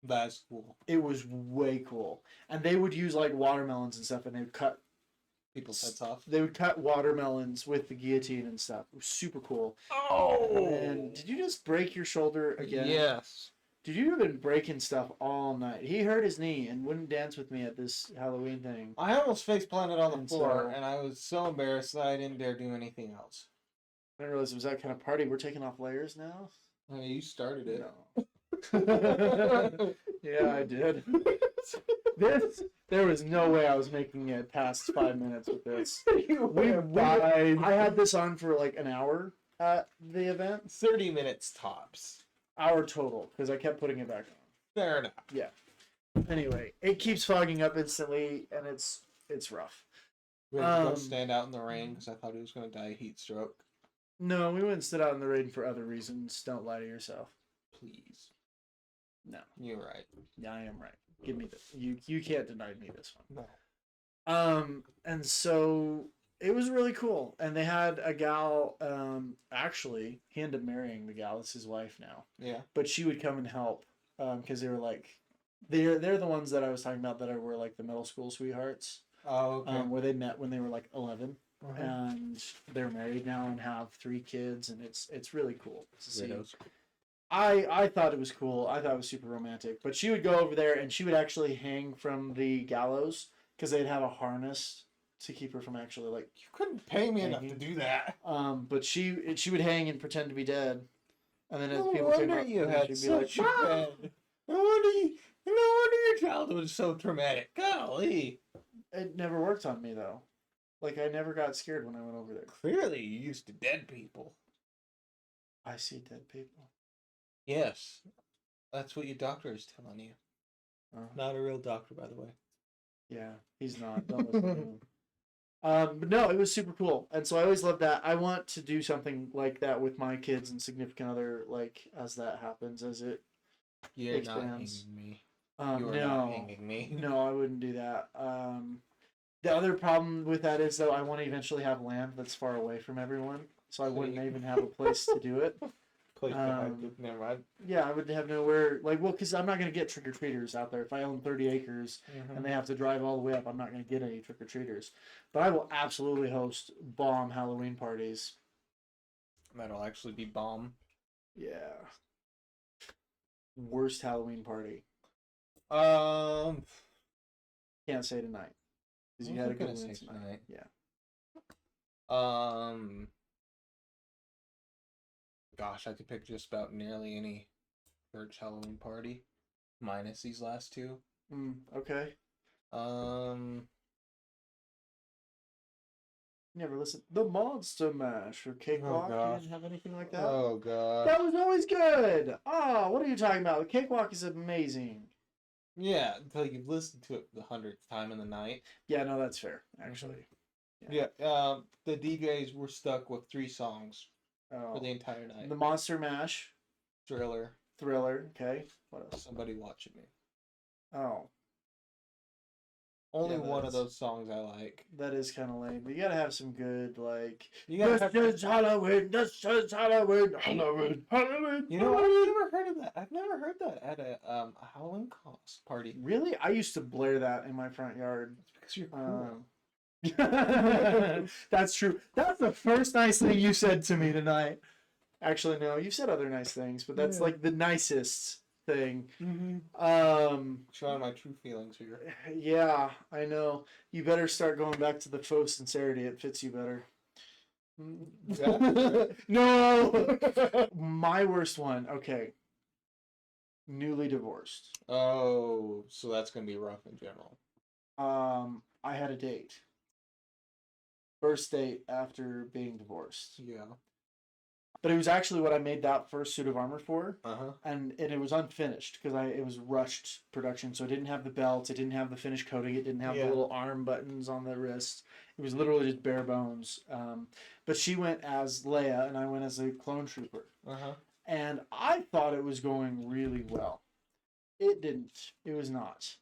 That's cool. It was way cool. And they would use like watermelons and stuff and they would cut People's heads off. They would cut watermelons with the guillotine and stuff. It was super cool. Oh! And did you just break your shoulder again? Yes. Dude, you've been breaking stuff all night. He hurt his knee and wouldn't dance with me at this Halloween thing. I almost face planted on the And floor, so- and I was so embarrassed that I didn't dare do anything else. I didn't realize it was that kind of party. We're taking off layers now? I mean, you started it. No. Yeah, I did. There was no way I was making it past 5 minutes with this. I had this on for like an hour at the event, 30 minutes tops. hour total, because I kept putting it back on. Fair enough. Anyway, it keeps fogging up instantly, and it's rough. We had to go Um, stand out in the rain because I thought he was going to die of heat stroke. No, we went and stood out in the rain for other reasons. Don't lie to yourself. Please. No, You're right. yeah, I am right. Give me this. You can't deny me this one. No. And so it was really cool. And they had a gal, actually, he ended up marrying the gal. It's his wife now. Yeah. But she would come and help, because they were like, they're the ones that I was talking about that were like the middle school sweethearts, Oh, okay. where they met when they were like 11. Uh-huh. And they're married now and have 3 kids, and it's really cool to see. Widows. I thought it was cool. I thought it was super romantic. But she would go over there and she would actually hang from the gallows because they'd have a harness to keep her from actually like. You couldn't pay me enough to Hanging. do that. But she would hang and pretend to be dead, and then as No people came wonder up, you then had she'd be such like, a "Mom!" bad. No wonder your childhood was so traumatic. Golly. It never worked on me though. Like I never got scared when I went over there. Clearly, you used to dead people. I see dead people. Yes. That's what your doctor is telling you. Oh. Not a real doctor, by the way. Yeah, he's not. Don't listen to him. But no, it was super cool, and so I always love that. I want to do something like that with my kids and significant other, like as that happens, as it. You're not Expands. hanging me. You are not No, hanging me. no, I wouldn't do that. The other problem with that is though, I want to eventually have land that's far away from everyone, so I wouldn't even have a place to do it. Please, Um, never mind. Yeah, I would have nowhere, like, well, because I'm not gonna get trick or treaters out there. If I own 30 acres and they have to drive all the way up, I'm not gonna get any trick or treaters. But I will absolutely host bomb Halloween parties. That'll actually be bomb. Yeah. Worst Halloween party. Um, Can't say tonight. Because you I had a was good gonna one say tonight. tonight. Yeah. Gosh, I could pick just about nearly any church Halloween party, minus these last two. Okay. Never listened. The Monster Mash or Cakewalk. You gosh. didn't have anything like that? Oh god. That was always good. Oh, what are you talking about? The Cakewalk is amazing. Yeah, until you've listened to it the 100th time in the night. Yeah, no, that's fair, actually. Yeah. The DJs were stuck with 3 songs Oh. for the entire night. The Monster Mash, Thriller. Thriller. Okay. What else? Somebody watching me. Oh, Only Yeah, one of that's- those songs I like. that is kind of lame. But you gotta have some good like. You gotta have This is Halloween. This is Halloween. Halloween. Halloween. You know what? I've never heard of that. I've never heard that at a Halloween cost party. Really, I used to blare that in my front yard. It's because you're cool. That's true. That's the first nice thing you said to me tonight. Actually, no, you said other nice things, but that's Yeah. like the nicest thing. Showing my true feelings here. Yeah, I know. You better start going back to the faux sincerity. It fits you better. No. My worst one. Okay. Newly divorced. Oh, so that's gonna be rough in general. I had a date. First date after being divorced. Yeah. But it was actually what I made that first suit of armor for, Uh-huh. and it was unfinished because it was rushed production, so it didn't have the belt, it didn't have the finished coating, it didn't have Yeah. the little arm buttons on the wrist. It was literally just bare bones. But she went as Leia, and I went as a clone trooper, Uh-huh. and I thought it was going really well. It didn't. It was not.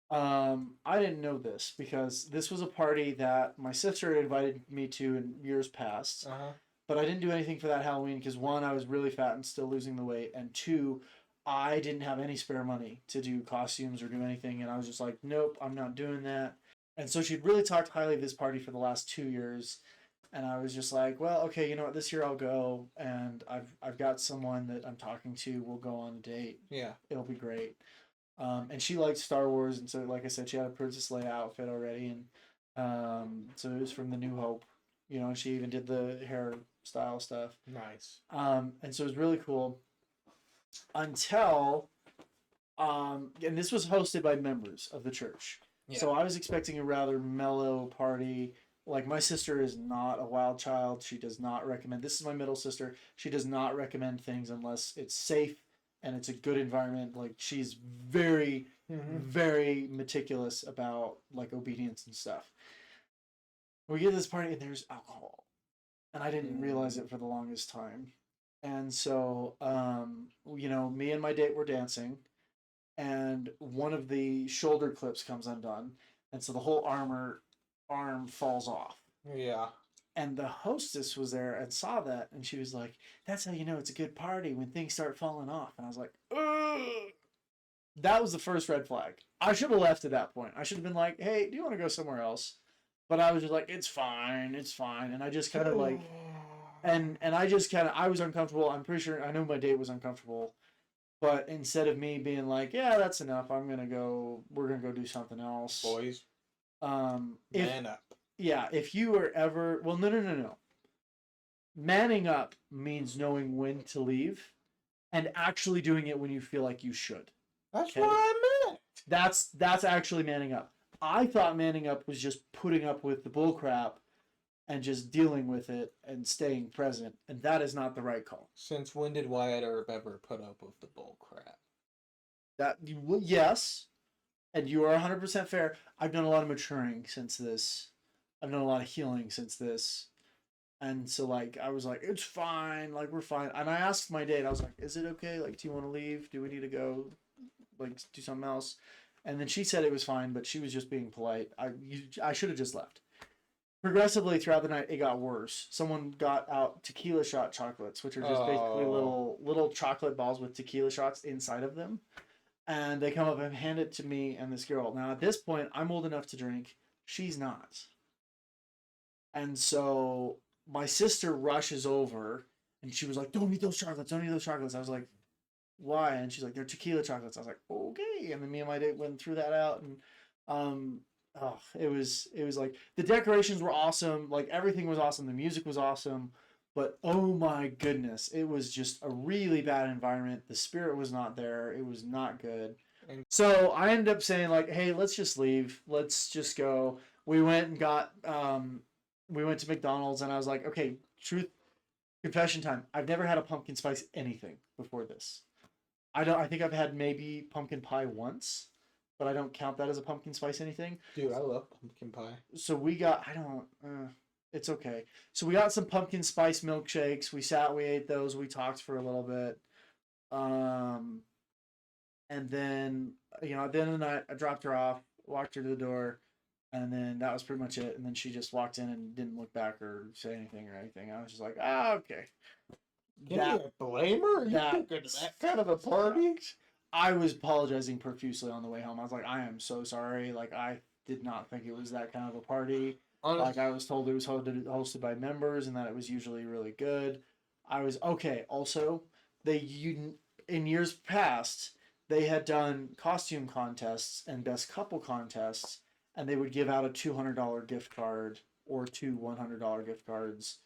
I didn't know this because this was a party that my sister had invited me to in years past. Uh-huh. But I didn't do anything for that Halloween because 1, I was really fat and still losing the weight, and 2, I didn't have any spare money to do costumes or do anything, and I was just like, nope, I'm not doing that. And so she'd really talked highly of this party for the last 2 years, and I was just like, well, okay, you know what, this year I'll go, and I've got someone that I'm talking to. We'll go on a date. Yeah. It'll be great. And she liked Star Wars, and so like I said, she had a Princess Leia outfit already, and so it was from the New Hope. You know, she even did the hairstyle stuff. Nice. And so it was really cool. until and this was hosted by members of the church. So I was expecting a rather mellow party. Like, my sister is not a wild child. She does not recommend. This is my middle sister. She does not recommend things unless it's safe and it's a good environment. Like, she's very, very meticulous about like obedience and stuff. We get to this party and there's alcohol, and I didn't realize it for the longest time. And so, me and my date were dancing, and one of the shoulder clips comes undone, and so the whole arm falls off. Yeah. And the hostess was there and saw that, and she was like, "That's how you know it's a good party, when things start falling off." And I was like, "Ugh." That was the first red flag. I should have left at that point. I should have been like, "Hey, do you want to go somewhere else?" But I was just like, "It's fine, it's fine," and I just kind of like, and I just kind of, I was uncomfortable. I'm pretty sure I know my date was uncomfortable, but instead of me being like, "Yeah, that's enough. We're gonna go do something else." Boys, If man up. yeah, if you were ever, well, no. Manning up means knowing when to leave, and actually doing it when you feel like you should. That's Okay. what I meant. That's actually manning up. I thought manning up was just putting up with the bull crap and just dealing with it and staying present, and that is not the right call. Since when did Wyatt Earp ever put up with the bull crap? Yes, and you are 100% fair. I've done a lot of maturing since this. I've done a lot of healing since this. And so, like, I was like, "It's fine, like, we're fine." And I asked my date, I was like, "Is it okay? Like, do you want to leave? Do we need to go, like, do something else?" And then she said it was fine, but she was just being polite. I should have just left. Progressively throughout the night, it got worse. Someone got out tequila shot chocolates, which are just basically little chocolate balls with tequila shots inside of them. And they come up and hand it to me and this girl. Now, at this point, I'm old enough to drink. She's not. And so my sister rushes over, and she was like, "Don't eat those chocolates. Don't eat those chocolates." I was like, "Why?" And she's like, "They're tequila chocolates." I was like, "Okay." And then me and my date went through that out, and it was like, the decorations were awesome. Like, everything was awesome. The music was awesome. But oh my goodness, it was just a really bad environment. The spirit was not there. It was not good. So I ended up saying, like, "Hey, let's just leave. Let's just go." We went and got we went to McDonald's, and I was like, "Okay, truth confession time. I've never had a pumpkin spice anything before this. I think I've had maybe pumpkin pie once, but I don't count that as a pumpkin spice anything." Dude, I love pumpkin pie. So we got, it's okay. So we got some pumpkin spice milkshakes. We ate those. We talked for a little bit. And then, at the end of the night, I dropped her off, walked her to the door, and then that was pretty much it. And then she just walked in and didn't look back or say anything or anything. I was just like, okay. Can you blame her? You took her to that kind of a party? I was apologizing profusely on the way home. I was like, "I am so sorry. Like, I did not think it was that kind of a party. Like, I was told it was hosted by members and that it was usually really good." I was okay. Also, in years past, they had done costume contests and best couple contests, and they would give out a $200 gift card or two $100 gift cards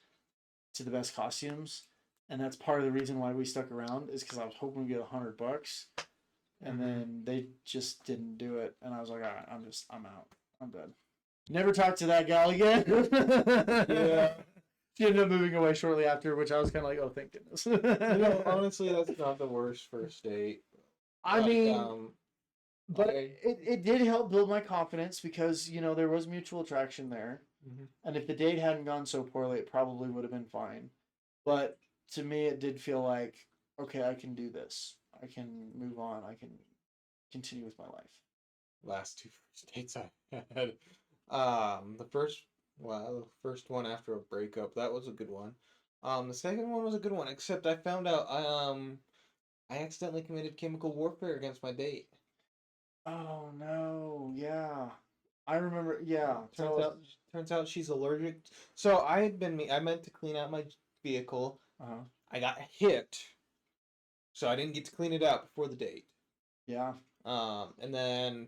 to the best costumes. And that's part of the reason why we stuck around, is because I was hoping we get $100, and then they just didn't do it. And I was like, "All right, I'm out. I'm done." Never talked to that gal again. Yeah. She ended up moving away shortly after, which I was kind of like, "Oh, thank goodness." Honestly, that's not the worst first date. I mean, but I- it did help build my confidence, because there was mutual attraction there, and if the date hadn't gone so poorly, it probably would have been fine. But to me, it did feel like, okay, I can do this. I can move on. I can continue with my life. Last two first dates I had. The first one after a breakup, that was a good one. The second one was a good one, except I found out I accidentally committed chemical warfare against my date. Oh no! Yeah, I remember. Yeah, Turns out she's allergic. So I meant to clean out my vehicle. I got hit, so I didn't get to clean it out before the date. Yeah. And then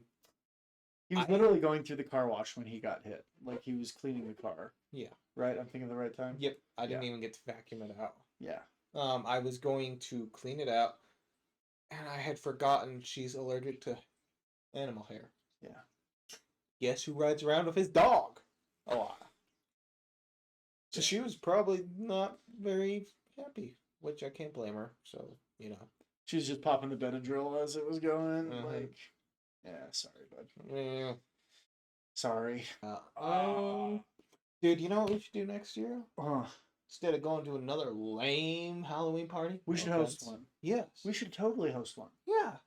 He was literally going through the car wash when he got hit. Like, he was cleaning the car. Yeah. Right? I'm thinking of the right time? Yep, I didn't even get to vacuum it out. Yeah. I was going to clean it out. And I had forgotten she's allergic to animal hair. Yeah. Guess who rides around with his dog a lot? So she was probably not very happy, which I can't blame her. So, you know. She was just popping the Benadryl as it was going. Mhm. Like, yeah, sorry, bud. Yeah. Sorry. Dude, you know what we should do next year? Uh, Instead of going to another lame Halloween party, we no should host offense. one. Yes. We should totally host one. Yeah.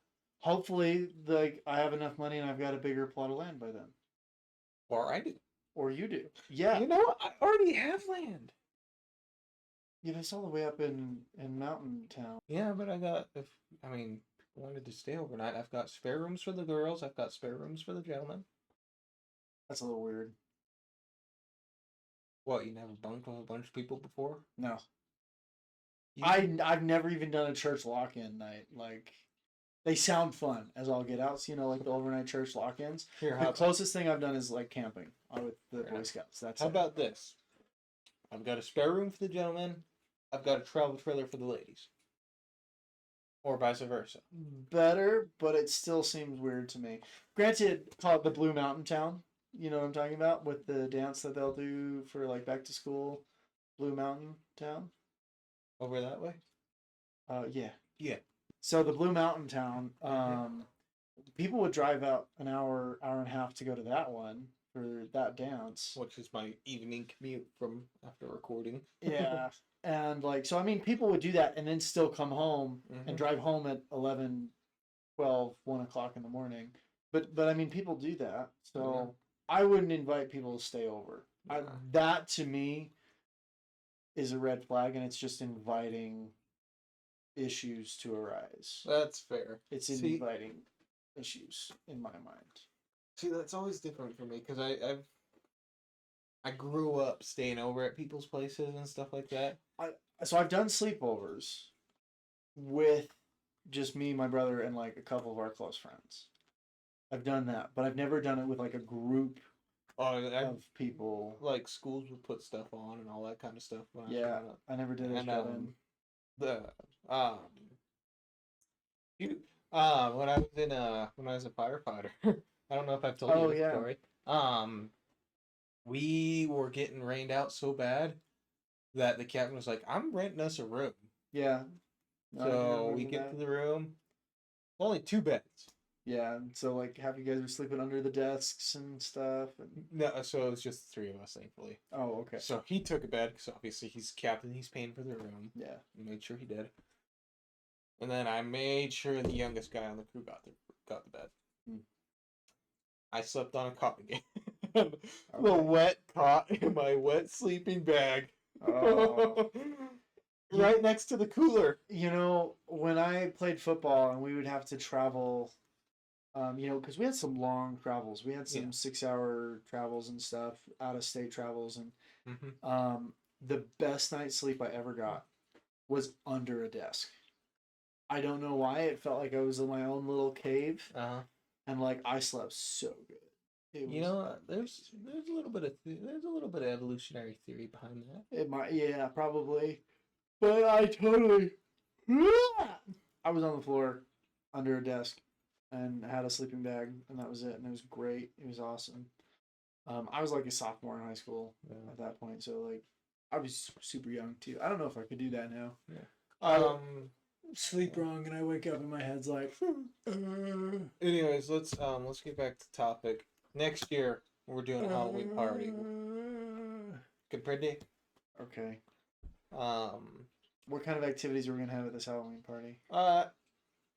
Hopefully, like I have enough money and I've got a bigger plot of land by then. Or I do. Or you do. Yeah. You know, I already have land. Yeah, that's all the way up in Mountain Town. Yeah, but people wanted to stay overnight. I've got spare rooms for the girls. I've got spare rooms for the gentlemen. That's a little weird. What, you never bunked with a bunch of people before? No. You- I've never even done a church lock-in night. Like, they sound fun as all get outs, like the overnight church lock-ins. Here, The how, closest thing I've done is like camping with the Yeah. Boy Scouts. That's how it. about this? I've got a spare room for the gentlemen. I've got a travel trailer for the ladies. Or vice versa. Better, but it still seems weird to me. Granted, call it the Blue Mountain Town. You know what I'm talking about with the dance that they'll do for like back to school. Blue Mountain Town. Over that way? Yeah. Yeah. So the Blue Mountain Town, Mhm. people would drive out an hour and a half to go to that one for that dance. Which is my evening commute from after recording. Yeah. And like, so I mean, people would do that and then still come home Mhm. and drive home at 11, 12, 1 o'clock in the morning. But I mean, people do that. So Mhm. I wouldn't invite people to stay over. Nah. That to me is a red flag, and it's just inviting issues to arise. That's fair. It's See- inviting issues in my mind. See, that's always different for me because I grew up staying over at people's places and stuff like that. So I've done sleepovers with just me, my brother, and like a couple of our close friends. I've done that, but I've never done it with like a group of people. Like schools would put stuff on and all that kind of stuff. When I was Yeah, growing up. I never did it. And Kevin. when I was when I was a firefighter, I don't know if I've told Oh, you this yeah. story. We were getting rained out so bad that the captain was like, "I'm renting us a room." Yeah. No, I So remember we get that. to the room, only 2 beds. Yeah, and so like half you guys were sleeping under the desks and stuff. And... No, so it was just the 3 of us, thankfully. Oh, okay. So he took a bed because obviously he's captain. He's paying for the room. Yeah. Made sure he did. And then I made sure the youngest guy on the crew got the bed. Hmm. I slept on a cot again. The wet cot in my wet sleeping bag. Oh. Right next to the cooler. When I played football and we would have to travel, because we had some long travels. We had some Yeah. 6-hour travels and stuff, out of state travels, and Mm-hmm. the best night's sleep I ever got was under a desk. I don't know why. It felt like I was in my own little cave, and like I slept so good. It was There's a little bit of evolutionary theory behind that. It might, yeah, probably. But I totally. I was on the floor under a desk and had a sleeping bag, and that was it. And it was great. It was awesome. I was like a sophomore in high school at that point, so like I was super young too. I don't know if I could do that now. Yeah. Sleep wrong, and I wake up and my head's like. Anyways, let's get back to topic. Next year we're doing a Halloween party. Good predict. Okay. What kind of activities are we gonna have at this Halloween party?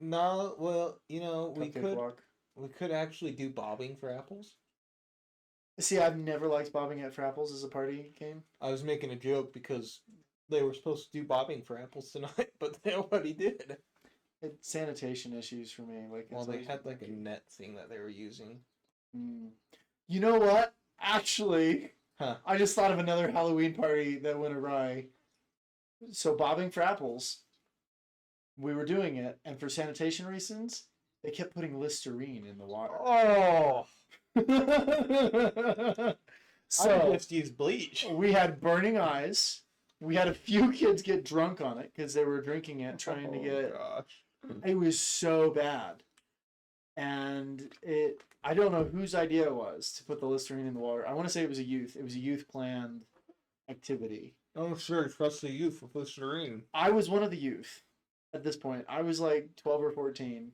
No, well, we Cupcake walk. could actually do bobbing for apples. See, I've never liked bobbing at for apples as a party game. I was making a joke because they were supposed to do bobbing for apples tonight, but nobody did. It's sanitation issues for me. Like, Well, it's they always had like a been- net thing that they were using. You know what? Actually, Huh. I just thought of another Halloween party that went awry. So bobbing for apples, we were doing it, and for sanitation reasons, they kept putting Listerine in the water. Oh, I So just used bleach. we had burning eyes. We had a few kids get drunk on it because they were drinking it, trying to Oh, get gosh. It was so bad. And I don't know whose idea it was to put the Listerine in the water. I want to say it was a youth. It was a youth planned activity. Oh, sure. Trust the youth with Listerine. I was one of the youth at this point. I was like 12 or 14.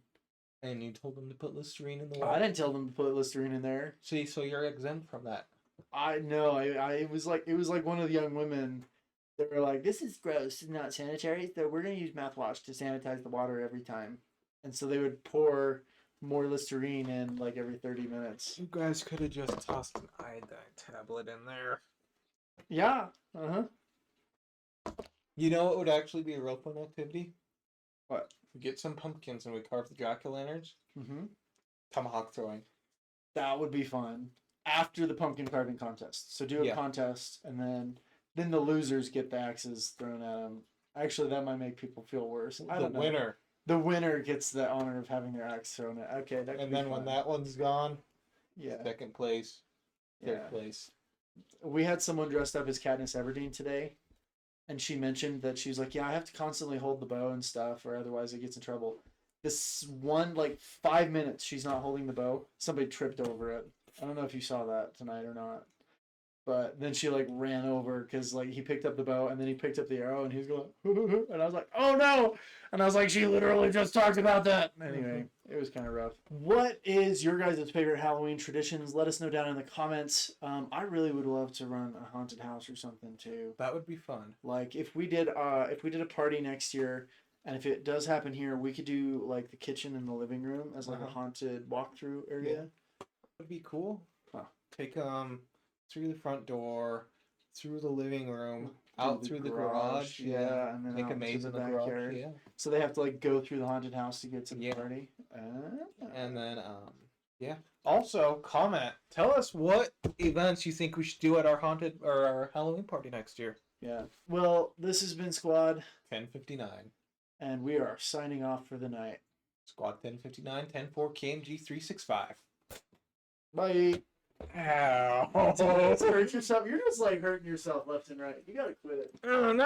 And you told them to put Listerine in the I water? didn't tell them to put Listerine in there. See, so you're exempt from that. I know. I it was like one of the young women. They were like, "This is gross and not sanitary, so we're gonna use mouthwash to sanitize the water every time." And so they would pour more Listerine in like every 30 minutes. You guys could have just tossed an iodine tablet in there. Yeah. Uh huh. You know what would actually be a real fun activity? What? We get some pumpkins and we carve the jack-o'-lanterns. Mm-hmm. Tomahawk throwing. That would be fun. After the pumpkin carving contest, so do a Yeah. contest, and then the losers get the axes thrown at them. Actually, that might make people feel worse. I The don't know. winner. The winner gets the honor of having their axe thrown at. Okay, that could And be then when fun. that one's gone, Yeah. second place, third Yeah. place. We had someone dressed up as Katniss Everdeen today, and she mentioned that she's like, yeah, I have to constantly hold the bow and stuff, or otherwise it gets in trouble. This one, like 5 minutes, she's not holding the bow. Somebody tripped over it. I don't know if you saw that tonight or not. But then she like ran over because like he picked up the bow and then he picked up the arrow and he was going, and I was like, oh no! And I was like, she literally just talked about that. Anyway, it was kind of rough. What is your guys' favorite Halloween traditions? Let us know down in the comments. I really would love to run a haunted house or something too. That would be fun. Like if we did a party next year, and if it does happen here, we could do like the kitchen and the living room as like a haunted walkthrough area. Would be cool. Huh. Take through the front door, through the living room, Through out the through the garage, garage. yeah, and then make out a into maze the in the garage. backyard. Yeah. So they have to like go through the haunted house to get to the Yeah. party. And then yeah. Also, comment. Tell us what events you think we should do at our haunted or our Halloween party next year. Yeah. Well, this has been Squad, 1059. and we are signing off for the night. Squad 1059, 104 KMG 365. Bye. Ow. Hurt yourself. You're just like hurting yourself left and right. You gotta quit it. Oh no.